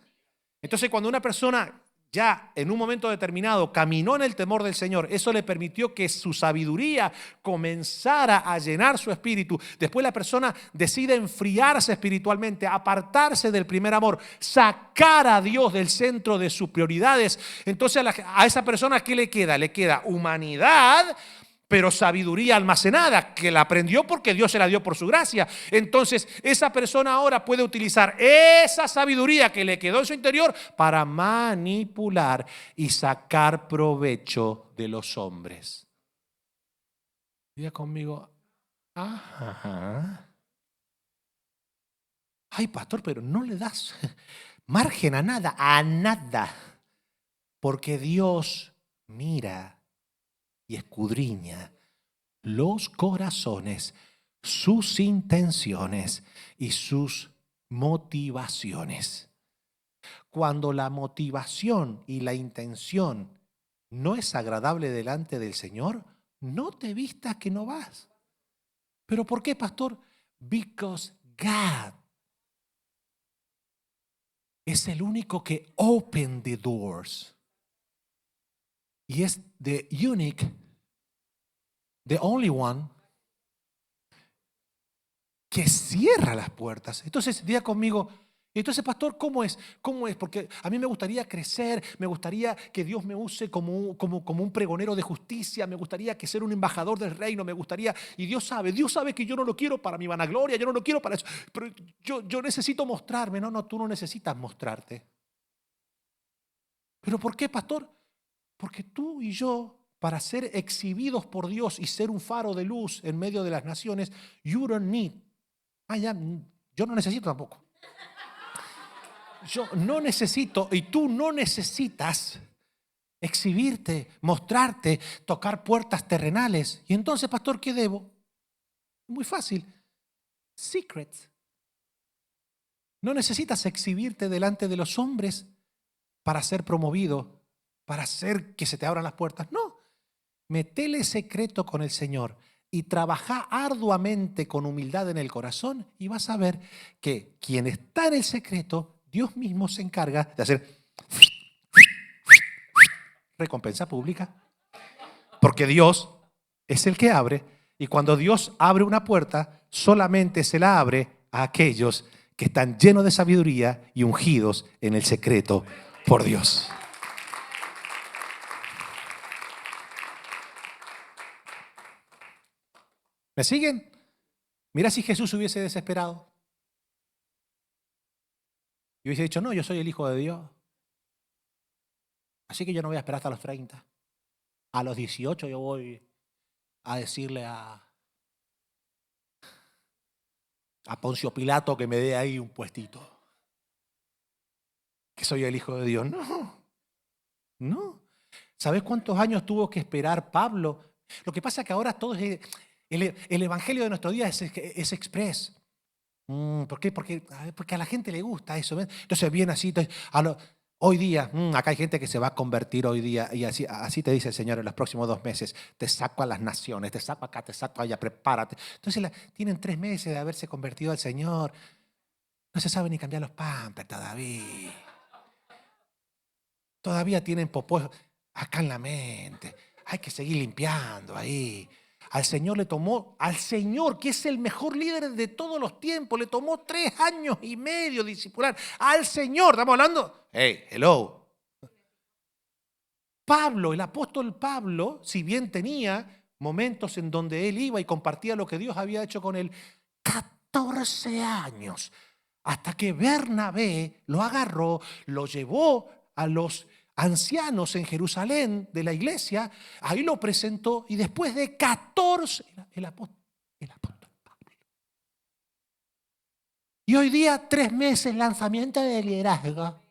Entonces cuando una persona ya en un momento determinado caminó en el temor del Señor, eso le permitió que su sabiduría comenzara a llenar su espíritu. Después la persona decide enfriarse espiritualmente, apartarse del primer amor, sacar a Dios del centro de sus prioridades. Entonces a esa persona, ¿qué le queda? Le queda humanidad, pero sabiduría almacenada, que la aprendió porque Dios se la dio por su gracia. Entonces, esa persona ahora puede utilizar esa sabiduría que le quedó en su interior para manipular y sacar provecho de los hombres. Diga conmigo, ajá. Ay, pastor, pero no le das margen a nada, porque Dios mira y escudriña los corazones, sus intenciones y sus motivaciones. Cuando la motivación y la intención no es agradable delante del Señor, no te vistas que no vas. ¿Pero por qué, pastor? Because God es el único que open the doors. Y es the unique, the only one que cierra las puertas. Entonces, diga conmigo, entonces, pastor, ¿cómo es? ¿Cómo es? Porque a mí me gustaría crecer, me gustaría que Dios me use como un pregonero de justicia, me gustaría que ser un embajador del reino, me gustaría, y Dios sabe que yo no lo quiero para mi vanagloria, yo no lo quiero para eso, pero yo necesito mostrarme. No, tú no necesitas mostrarte. ¿Pero por qué, pastor? Porque tú y yo, para ser exhibidos por Dios y ser un faro de luz en medio de las naciones, you don't need. Yo no necesito tampoco. Yo no necesito y tú no necesitas exhibirte, mostrarte, tocar puertas terrenales. Y entonces, pastor, ¿qué debo? Muy fácil. Secrets. No necesitas exhibirte delante de los hombres para ser promovido, para hacer que se te abran las puertas. No. Metele secreto con el Señor y trabaja arduamente con humildad en el corazón y vas a ver que quien está en el secreto, Dios mismo se encarga de hacer recompensa pública. Porque Dios es el que abre, y cuando Dios abre una puerta, solamente se la abre a aquellos que están llenos de sabiduría y ungidos en el secreto por Dios. ¿Me siguen? Mira si Jesús hubiese desesperado y hubiese dicho, no, yo soy el Hijo de Dios, así que yo no voy a esperar hasta los 30. A los 18 yo voy a decirle a Poncio Pilato que me dé ahí un puestito, que soy el Hijo de Dios. No. ¿Sabes cuántos años tuvo que esperar Pablo? Lo que pasa es que ahora todo es el evangelio de nuestro día es express. ¿Por qué? Porque a la gente le gusta eso. ¿Ves? Entonces viene así. Hoy día, acá hay gente que se va a convertir hoy día y así te dice el Señor en los próximos 2 meses. Te saco a las naciones, te saco acá, te saco allá, prepárate. Entonces tienen 3 meses de haberse convertido al Señor. No se sabe ni cambiar los pampers todavía. Todavía tienen popó acá en la mente. Hay que seguir limpiando ahí. Al Señor, que es el mejor líder de todos los tiempos, le tomó 3 años y medio discipular. Al Señor, ¿estamos hablando? Hey, hello. Pablo, el apóstol Pablo, si bien tenía momentos en donde él iba y compartía lo que Dios había hecho con él, 14 años, hasta que Bernabé lo agarró, lo llevó a los ancianos en Jerusalén de la iglesia, ahí lo presentó y después de 14, el apóstol Pablo. Y hoy día 3 meses lanzamiento de liderazgo.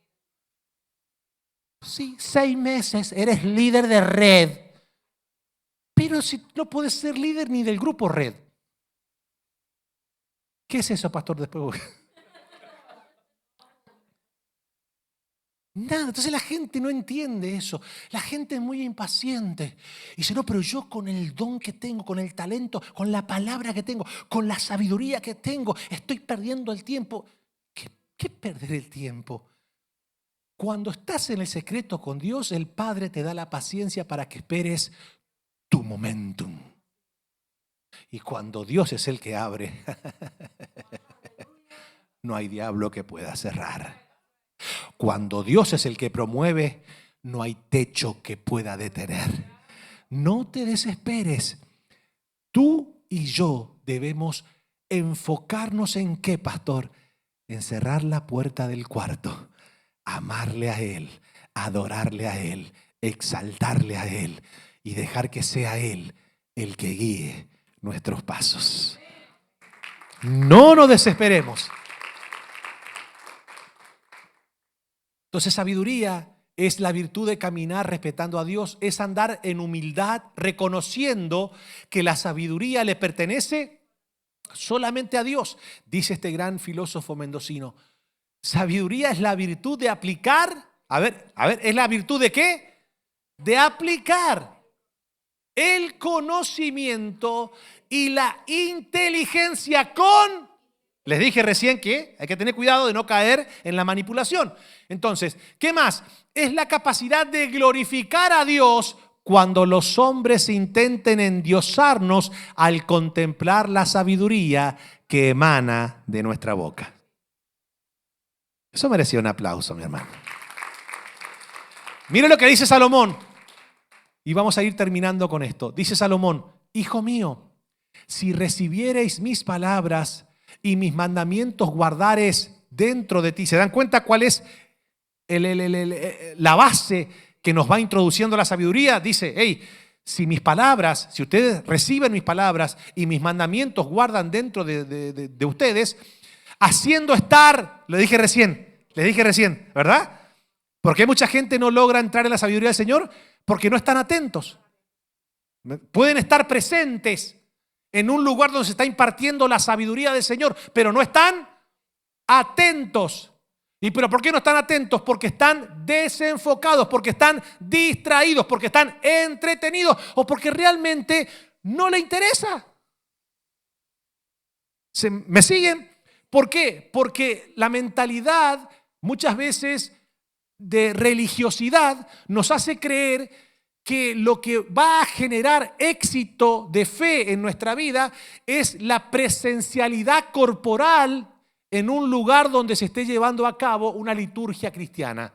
Sí, 6 meses eres líder de red. Pero si no puedes ser líder ni del grupo red. ¿Qué es eso, pastor? Después nada, entonces la gente no entiende eso. La gente es muy impaciente. Y dice, no, pero yo con el don que tengo, con el talento, con la palabra que tengo, con la sabiduría que tengo, estoy perdiendo el tiempo. ¿Qué perder el tiempo? Cuando estás en el secreto con Dios, el Padre te da la paciencia para que esperes tu momentum. Y cuando Dios es el que abre, no hay diablo que pueda cerrar. Cuando Dios es el que promueve, no hay techo que pueda detener. No te desesperes. Tú y yo debemos enfocarnos en ¿qué, pastor? En cerrar la puerta del cuarto, amarle a Él, adorarle a Él, exaltarle a Él y dejar que sea Él el que guíe nuestros pasos. No nos desesperemos. Entonces, sabiduría es la virtud de caminar respetando a Dios, es andar en humildad, reconociendo que la sabiduría le pertenece solamente a Dios. Dice este gran filósofo mendocino, sabiduría es la virtud de aplicar, ¿es la virtud de qué? De aplicar el conocimiento y la inteligencia con... Les dije recién que hay que tener cuidado de no caer en la manipulación. Entonces, ¿qué más? Es la capacidad de glorificar a Dios cuando los hombres intenten endiosarnos al contemplar la sabiduría que emana de nuestra boca. Eso merecía un aplauso, mi hermano. Mire lo que dice Salomón. Y vamos a ir terminando con esto. Dice Salomón, hijo mío, si recibiereis mis palabras y mis mandamientos guardares dentro de ti. ¿Se dan cuenta cuál es la base que nos va introduciendo la sabiduría? Dice, hey, si ustedes reciben mis palabras y mis mandamientos guardan dentro de ustedes, haciendo estar, les dije recién, ¿verdad? ¿Por qué mucha gente no logra entrar en la sabiduría del Señor? Porque no están atentos. Pueden estar presentes en un lugar donde se está impartiendo la sabiduría del Señor, pero no están atentos. ¿Y pero por qué no están atentos? Porque están desenfocados, porque están distraídos, porque están entretenidos o porque realmente no le interesa. ¿Me siguen? ¿Por qué? Porque la mentalidad muchas veces de religiosidad nos hace creer que lo que va a generar éxito de fe en nuestra vida es la presencialidad corporal en un lugar donde se esté llevando a cabo una liturgia cristiana.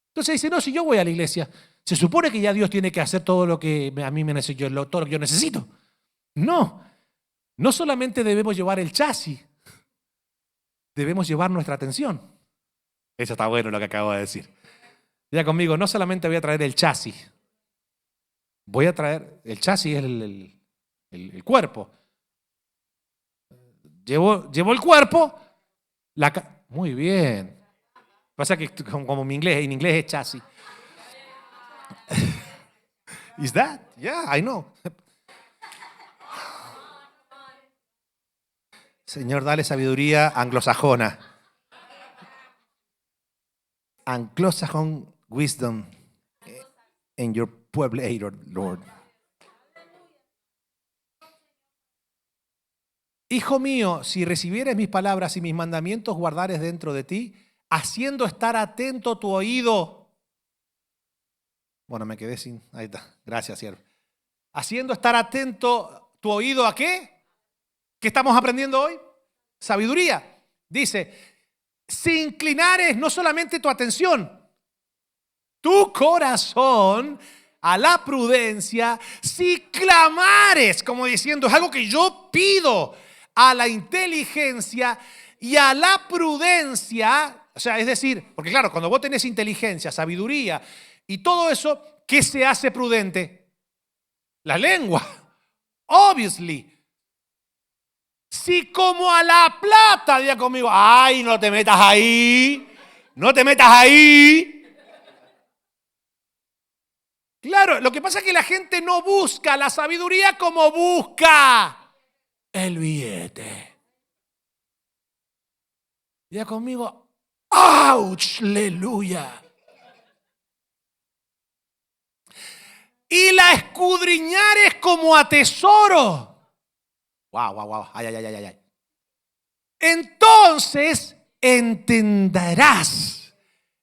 Entonces dice, no, si yo voy a la iglesia, se supone que ya Dios tiene que hacer todo lo que a mí me necesito, todo lo que yo necesito. No solamente debemos llevar el chasis, debemos llevar nuestra atención. Eso está bueno lo que acabo de decir. Ya conmigo, no solamente voy a traer el chasis, voy a traer, el chasis es el cuerpo. Llevo el cuerpo, muy bien. Pasa que como en inglés es chasis. Is that? Yeah, I know. Señor, dale sabiduría anglosajona. Anglo-Saxon wisdom in your pueblator, Lord. Hijo mío, si recibieres mis palabras y mis mandamientos guardares dentro de ti, haciendo estar atento tu oído. Bueno, me quedé sin. Ahí está. Gracias, siervo. Haciendo estar atento tu oído ¿a qué? ¿Qué estamos aprendiendo hoy? Sabiduría. Dice, si inclinares no solamente tu atención, tu corazón a la prudencia, si clamares, como diciendo, es algo que yo pido, a la inteligencia y a la prudencia, o sea, es decir, porque claro, cuando vos tenés inteligencia, sabiduría y todo eso, ¿qué se hace prudente? La lengua, obviously. Si como a la plata, diga conmigo, ay, no te metas ahí, no te metas ahí. Claro, lo que pasa es que la gente no busca la sabiduría como busca el billete. Diga conmigo, ¡ouch! ¡Aleluya! Y la escudriñares como a tesoro. Wow. Ay. Entonces entenderás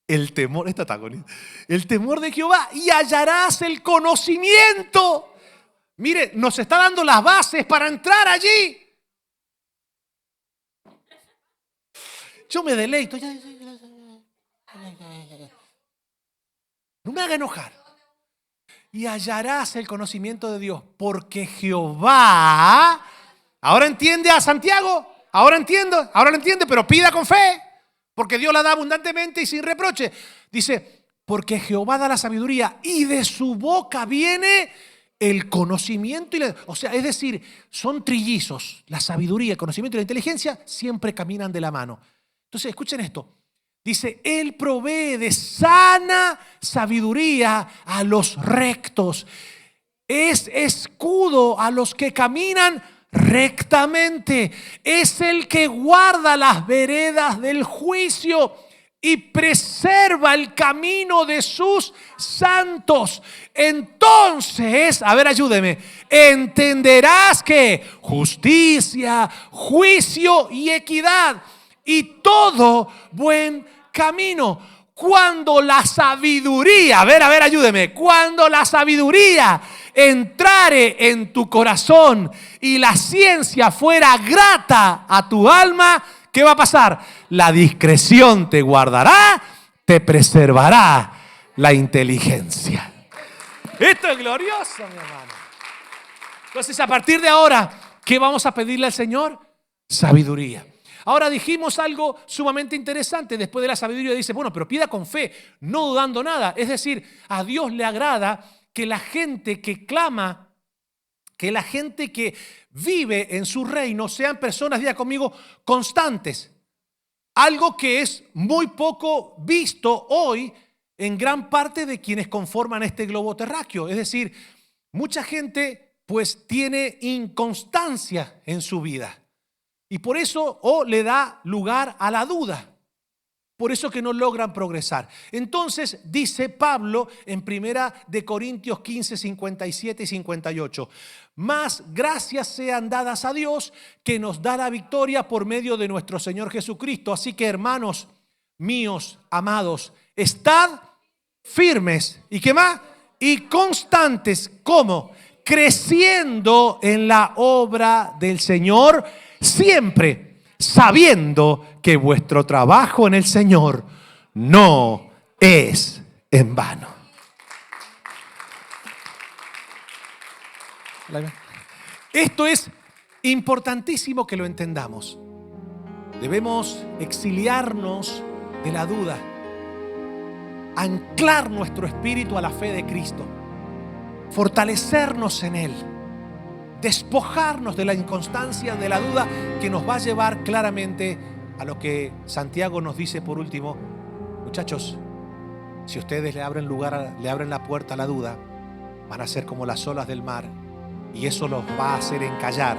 el temor, esta está bonita, el temor de Jehová y hallarás el conocimiento. Mire, nos está dando las bases para entrar allí. Yo me deleito. No me haga enojar. Y hallarás el conocimiento de Dios, porque Jehová... ¿Ahora entiende a Santiago? Ahora lo entiende, pero pida con fe, porque Dios la da abundantemente y sin reproche. Dice, porque Jehová da la sabiduría y de su boca viene el conocimiento. O sea, es decir, son trillizos. La sabiduría, el conocimiento y la inteligencia siempre caminan de la mano. Entonces, escuchen esto. Dice, Él provee de sana sabiduría a los rectos. Es escudo a los que caminan rectamente. Es el que guarda las veredas del juicio y preserva el camino de sus santos. Entonces, a ver, ayúdeme, entenderás que justicia, juicio y equidad y todo buen camino. Cuando la sabiduría, a ver, ayúdeme, cuando la sabiduría entrare en tu corazón y la ciencia fuera grata a tu alma, ¿qué va a pasar? La discreción te guardará, te preservará la inteligencia. Esto es glorioso, mi hermano. Entonces, a partir de ahora, ¿qué vamos a pedirle al Señor? Sabiduría. Ahora dijimos algo sumamente interesante. Después de la sabiduría dice, bueno, pero pida con fe, no dudando nada. Es decir, a Dios le agrada que la gente que clama, que la gente que vive en su reino sean personas, diga conmigo, constantes. Algo que es muy poco visto hoy en gran parte de quienes conforman este globo terráqueo. Es decir, mucha gente pues tiene inconstancia en su vida. Y por eso le da lugar a la duda. Por eso que no logran progresar. Entonces dice Pablo en 1 Corintios 15, 57 y 58. Más gracias sean dadas a Dios que nos da la victoria por medio de nuestro Señor Jesucristo. Así que, hermanos míos, amados, estad firmes. ¿Y qué más? Y constantes. ¿Cómo? Creciendo en la obra del Señor siempre, sabiendo que vuestro trabajo en el Señor no es en vano. Esto es importantísimo que lo entendamos. Debemos exiliarnos de la duda, anclar nuestro espíritu a la fe de Cristo, fortalecernos en Él, despojarnos de la inconstancia, de la duda, que nos va a llevar claramente a lo que Santiago nos dice por último. Muchachos, si ustedes le abren la puerta a la duda, van a ser como las olas del mar, y eso los va a hacer encallar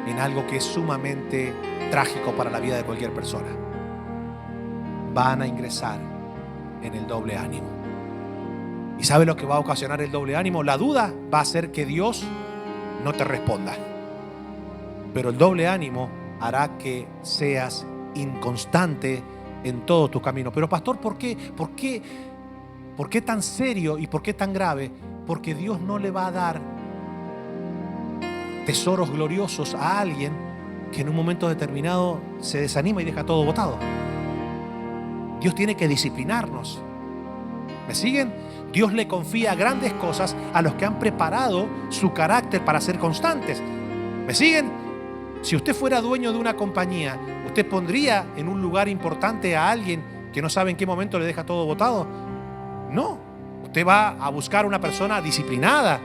en algo que es sumamente trágico para la vida de cualquier persona. Van a ingresar en el doble ánimo. ¿Y sabe lo que va a ocasionar el doble ánimo? La duda va a hacer que Dios no te responda. Pero el doble ánimo hará que seas inconstante en todo tu camino. Pero pastor, ¿por qué? ¿Por qué tan serio y por qué tan grave? Porque Dios no le va a dar tesoros gloriosos a alguien que en un momento determinado se desanima y deja todo botado. Dios tiene que disciplinarnos. ¿Me siguen? Dios le confía grandes cosas a los que han preparado su carácter para ser constantes. ¿Me siguen? Si usted fuera dueño de una compañía, ¿usted pondría en un lugar importante a alguien que no sabe en qué momento le deja todo botado? No. Usted va a buscar a una persona disciplinada,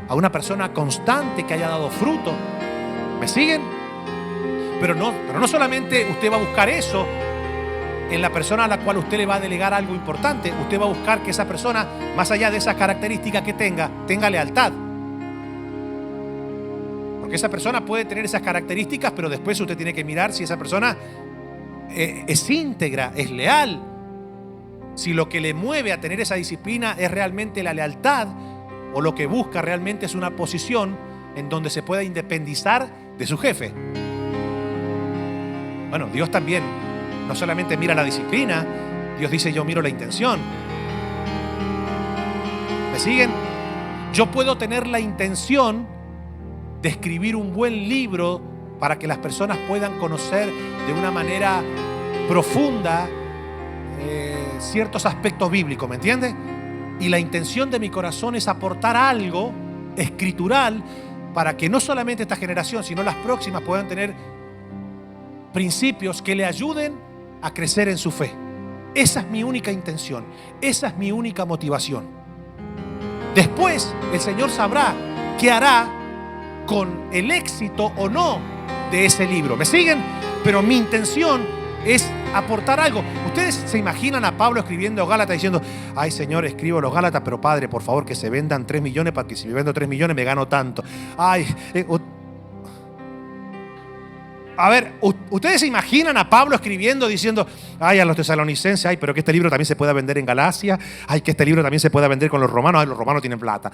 a una persona constante que haya dado fruto. ¿Me siguen? Pero no solamente usted va a buscar eso en la persona a la cual usted le va a delegar algo importante. Usted va a buscar que esa persona, más allá de esas características que tenga lealtad. Porque esa persona puede tener esas características, pero después usted tiene que mirar si esa persona es íntegra, es leal. Si lo que le mueve a tener esa disciplina es realmente la lealtad, o lo que busca realmente es una posición en donde se pueda independizar de su jefe. Bueno, Dios también no solamente mira la disciplina, Dios dice: yo miro la intención. ¿Me siguen? Yo puedo tener la intención de escribir un buen libro para que las personas puedan conocer de una manera profunda ciertos aspectos bíblicos, ¿me entiende? Y la intención de mi corazón es aportar algo escritural para que no solamente esta generación, sino las próximas puedan tener principios que le ayuden a crecer en su fe. Esa es mi única intención, esa es mi única motivación. Después el Señor sabrá qué hará con el éxito o no de ese libro. ¿Me siguen? Pero mi intención es aportar algo. Ustedes se imaginan a Pablo escribiendo Gálatas diciendo: ay Señor, escribo los Gálatas, pero Padre, por favor, que se vendan 3 millones para que si me vendo 3 millones me gano tanto. A ver, ustedes se imaginan a Pablo escribiendo diciendo: ay, a los tesalonicenses, ay, pero que este libro también se pueda vender en Galacia, ay, que este libro también se pueda vender con los romanos, ay, los romanos tienen plata.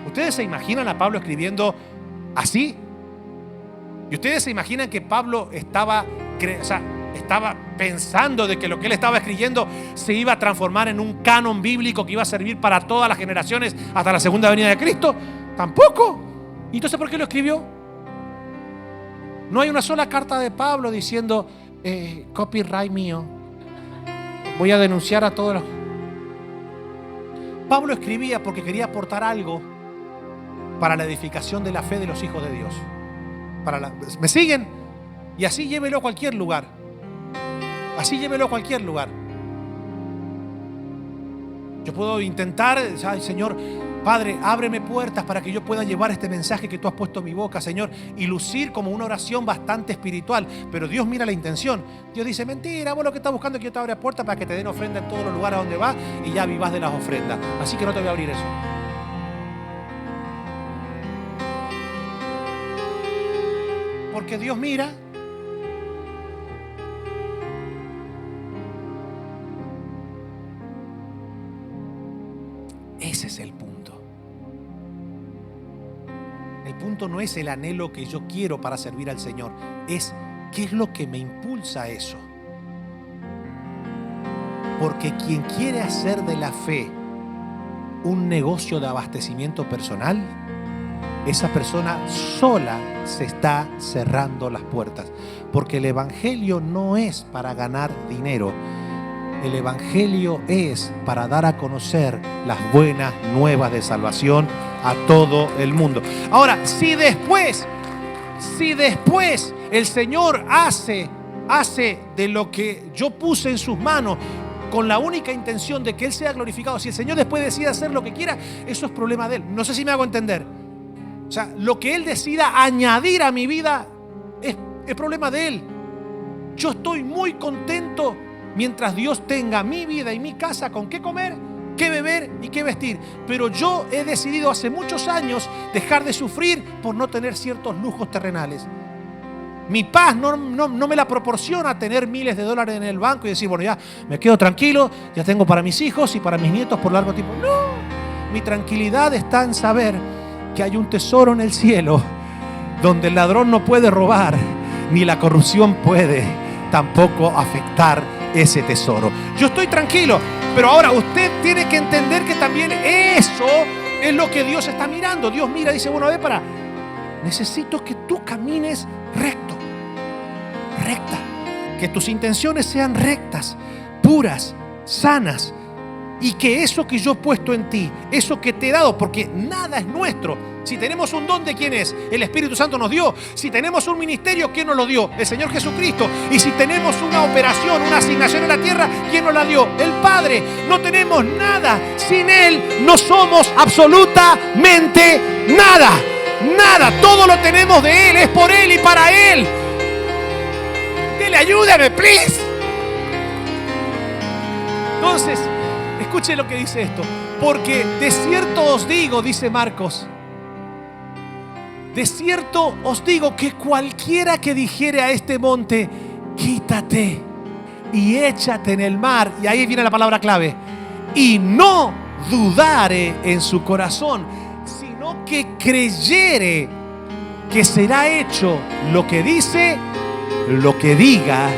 ¿Ustedes se imaginan a Pablo escribiendo así? ¿Y ustedes se imaginan que Pablo estaba pensando de que lo que él estaba escribiendo se iba a transformar en un canon bíblico que iba a servir para todas las generaciones hasta la segunda venida de Cristo? Tampoco. ¿Y entonces por qué lo escribió? No hay una sola carta de Pablo diciendo: copyright mío, voy a denunciar a todos los... Pablo escribía porque quería aportar algo para la edificación de la fe de los hijos de Dios. ¿Me siguen? Y así llévelo a cualquier lugar. Así llévelo a cualquier lugar. Yo puedo intentar: ay, Señor, Padre, ábreme puertas para que yo pueda llevar este mensaje que tú has puesto en mi boca, Señor, y lucir como una oración bastante espiritual. Pero Dios mira la intención. Dios dice: mentira, vos lo que estás buscando es que yo te abra puertas para que te den ofrenda en todos los lugares a donde vas y ya vivas de las ofrendas. Así que no te voy a abrir eso. Porque Dios mira El punto no es el anhelo que yo quiero para servir al Señor, es qué es lo que me impulsa a eso. Porque quien quiere hacer de la fe un negocio de abastecimiento personal, esa persona sola se está cerrando las puertas. Porque el Evangelio no es para ganar dinero. El Evangelio es para dar a conocer las buenas nuevas de salvación a todo el mundo. Ahora, si después el Señor hace de lo que yo puse en sus manos con la única intención de que Él sea glorificado, si el Señor después decide hacer lo que quiera, eso es problema de Él. No sé si me hago entender. O sea, lo que Él decida añadir a mi vida es problema de Él. Yo estoy muy contento mientras Dios tenga mi vida y mi casa con qué comer, qué beber y qué vestir. Pero yo he decidido hace muchos años dejar de sufrir por no tener ciertos lujos terrenales. Mi paz no me la proporciona tener miles de dólares en el banco y decir, bueno, ya me quedo tranquilo, ya tengo para mis hijos y para mis nietos por largo tiempo. No, mi tranquilidad está en saber que hay un tesoro en el cielo donde el ladrón no puede robar, ni la corrupción puede tampoco afectar ese tesoro. Yo estoy tranquilo, pero ahora usted tiene que entender que también eso es lo que Dios está mirando. Dios mira y dice, bueno, necesito que tú camines recta, que tus intenciones sean rectas, puras, sanas, y que eso que yo he puesto en ti, eso que te he dado, porque nada es nuestro. Si tenemos un don, ¿de quién es? El Espíritu Santo nos dio. Si tenemos un ministerio, ¿quién nos lo dio? El Señor Jesucristo. Y si tenemos una operación, una asignación en la tierra, ¿quién nos la dio? El Padre. No tenemos nada. Sin Él no somos absolutamente nada. Nada. Todo lo tenemos de Él. Es por Él y para Él. Dele, ayúdame, please. Entonces, escuche lo que dice esto. Porque de cierto os digo, dice Marcos, de cierto os digo que cualquiera que dijere a este monte, quítate y échate en el mar, y ahí viene la palabra clave, y no dudare en su corazón, sino que creyere que será hecho lo que dice, lo que diga,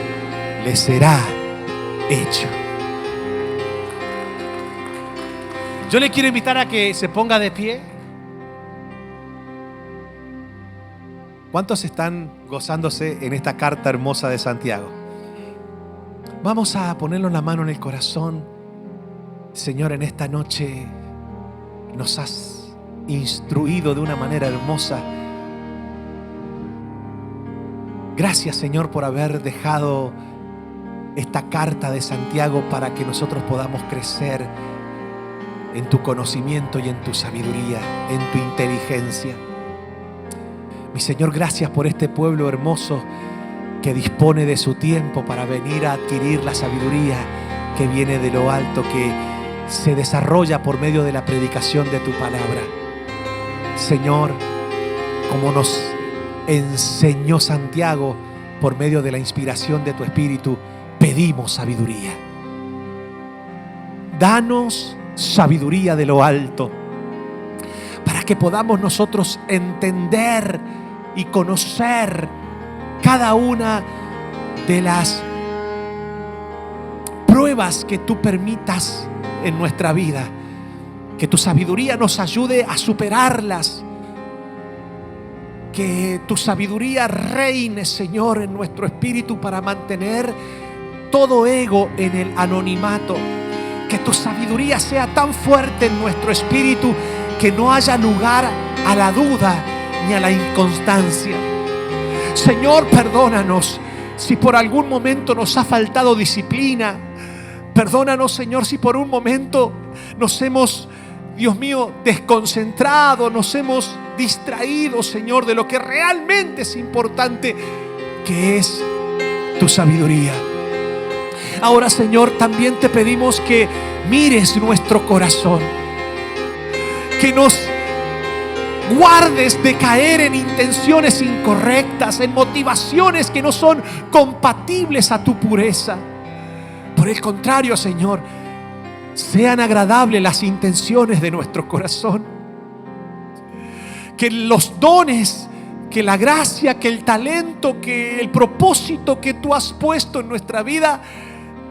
le será hecho. Yo le quiero invitar a que se ponga de pie. ¿Cuántos están gozándose en esta carta hermosa de Santiago? Vamos a ponernos la mano en el corazón. Señor, en esta noche nos has instruido de una manera hermosa. Gracias, Señor, por haber dejado esta carta de Santiago para que nosotros podamos crecer en tu conocimiento y en tu sabiduría, en tu inteligencia. Mi Señor, gracias por este pueblo hermoso que dispone de su tiempo para venir a adquirir la sabiduría que viene de lo alto, que se desarrolla por medio de la predicación de tu palabra. Señor, como nos enseñó Santiago por medio de la inspiración de tu Espíritu, pedimos sabiduría. Danos sabiduría de lo alto para que podamos nosotros entender y conocer cada una de las pruebas que tú permitas en nuestra vida. Que tu sabiduría nos ayude a superarlas. Que tu sabiduría reine, Señor, en nuestro espíritu para mantener todo ego en el anonimato. Que tu sabiduría sea tan fuerte en nuestro espíritu que no haya lugar a la duda ni a la inconstancia. Señor, perdónanos si por algún momento nos ha faltado disciplina. Perdónanos, Señor, si por un momento nos hemos, Dios mío, desconcentrado, nos hemos distraído, Señor, de lo que realmente es importante, que es tu sabiduría. Ahora, Señor, también te pedimos que mires nuestro corazón, que nos guardes de caer en intenciones incorrectas, en motivaciones que no son compatibles a tu pureza. Por el contrario, Señor, sean agradables las intenciones de nuestro corazón. que los dones, que la gracia, que el talento, que el propósito que tú has puesto en nuestra vida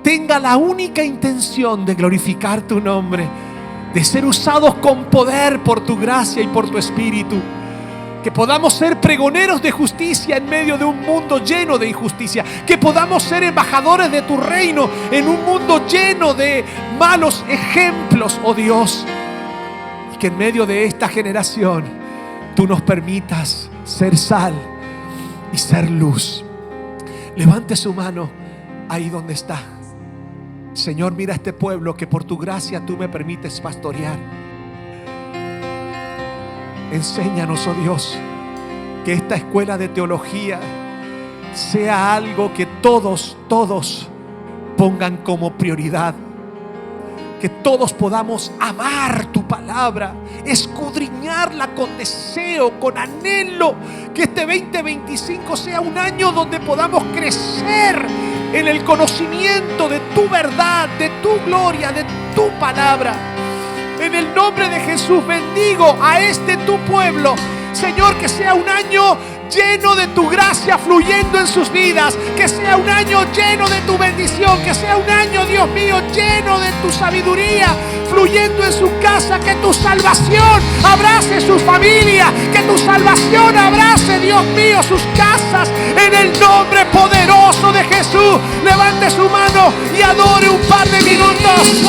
tenga la única intención de glorificar tu nombre, de ser usados con poder por tu gracia y por tu espíritu. Que podamos ser pregoneros de justicia en medio de un mundo lleno de injusticia. Que podamos ser embajadores de tu reino en un mundo lleno de malos ejemplos, oh Dios. Y que en medio de esta generación tú nos permitas ser sal y ser luz. Levante su mano ahí donde está. Señor, mira a este pueblo que por tu gracia tú me permites pastorear. Enséñanos, oh Dios, que esta escuela de teología sea algo que todos pongan como prioridad. Que todos podamos amar tu palabra, escudriñarla con deseo, con anhelo. Que este 2025 sea un año donde podamos crecer en el conocimiento de tu verdad, de tu gloria, de tu palabra. En el nombre de Jesús bendigo a este tu pueblo. Señor, que sea un año lleno de tu gracia fluyendo en sus vidas. Que sea un año lleno de tu bendición. Que sea un año, Dios mío, lleno de tu sabiduría fluyendo en su casa. Que tu salvación abrace su familia. Que tu salvación abrace, Dios mío, sus casas. En el nombre poderoso de Jesús. Levante su mano y adore un par de minutos.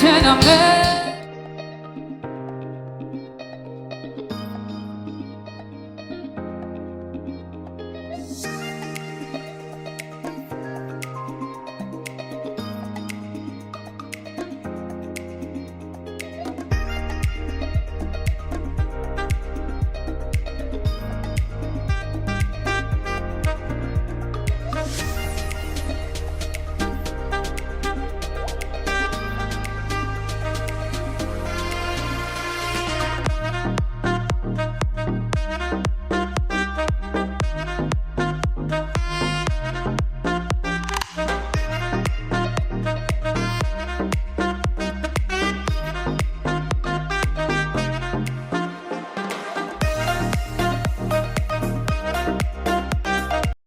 Lléname.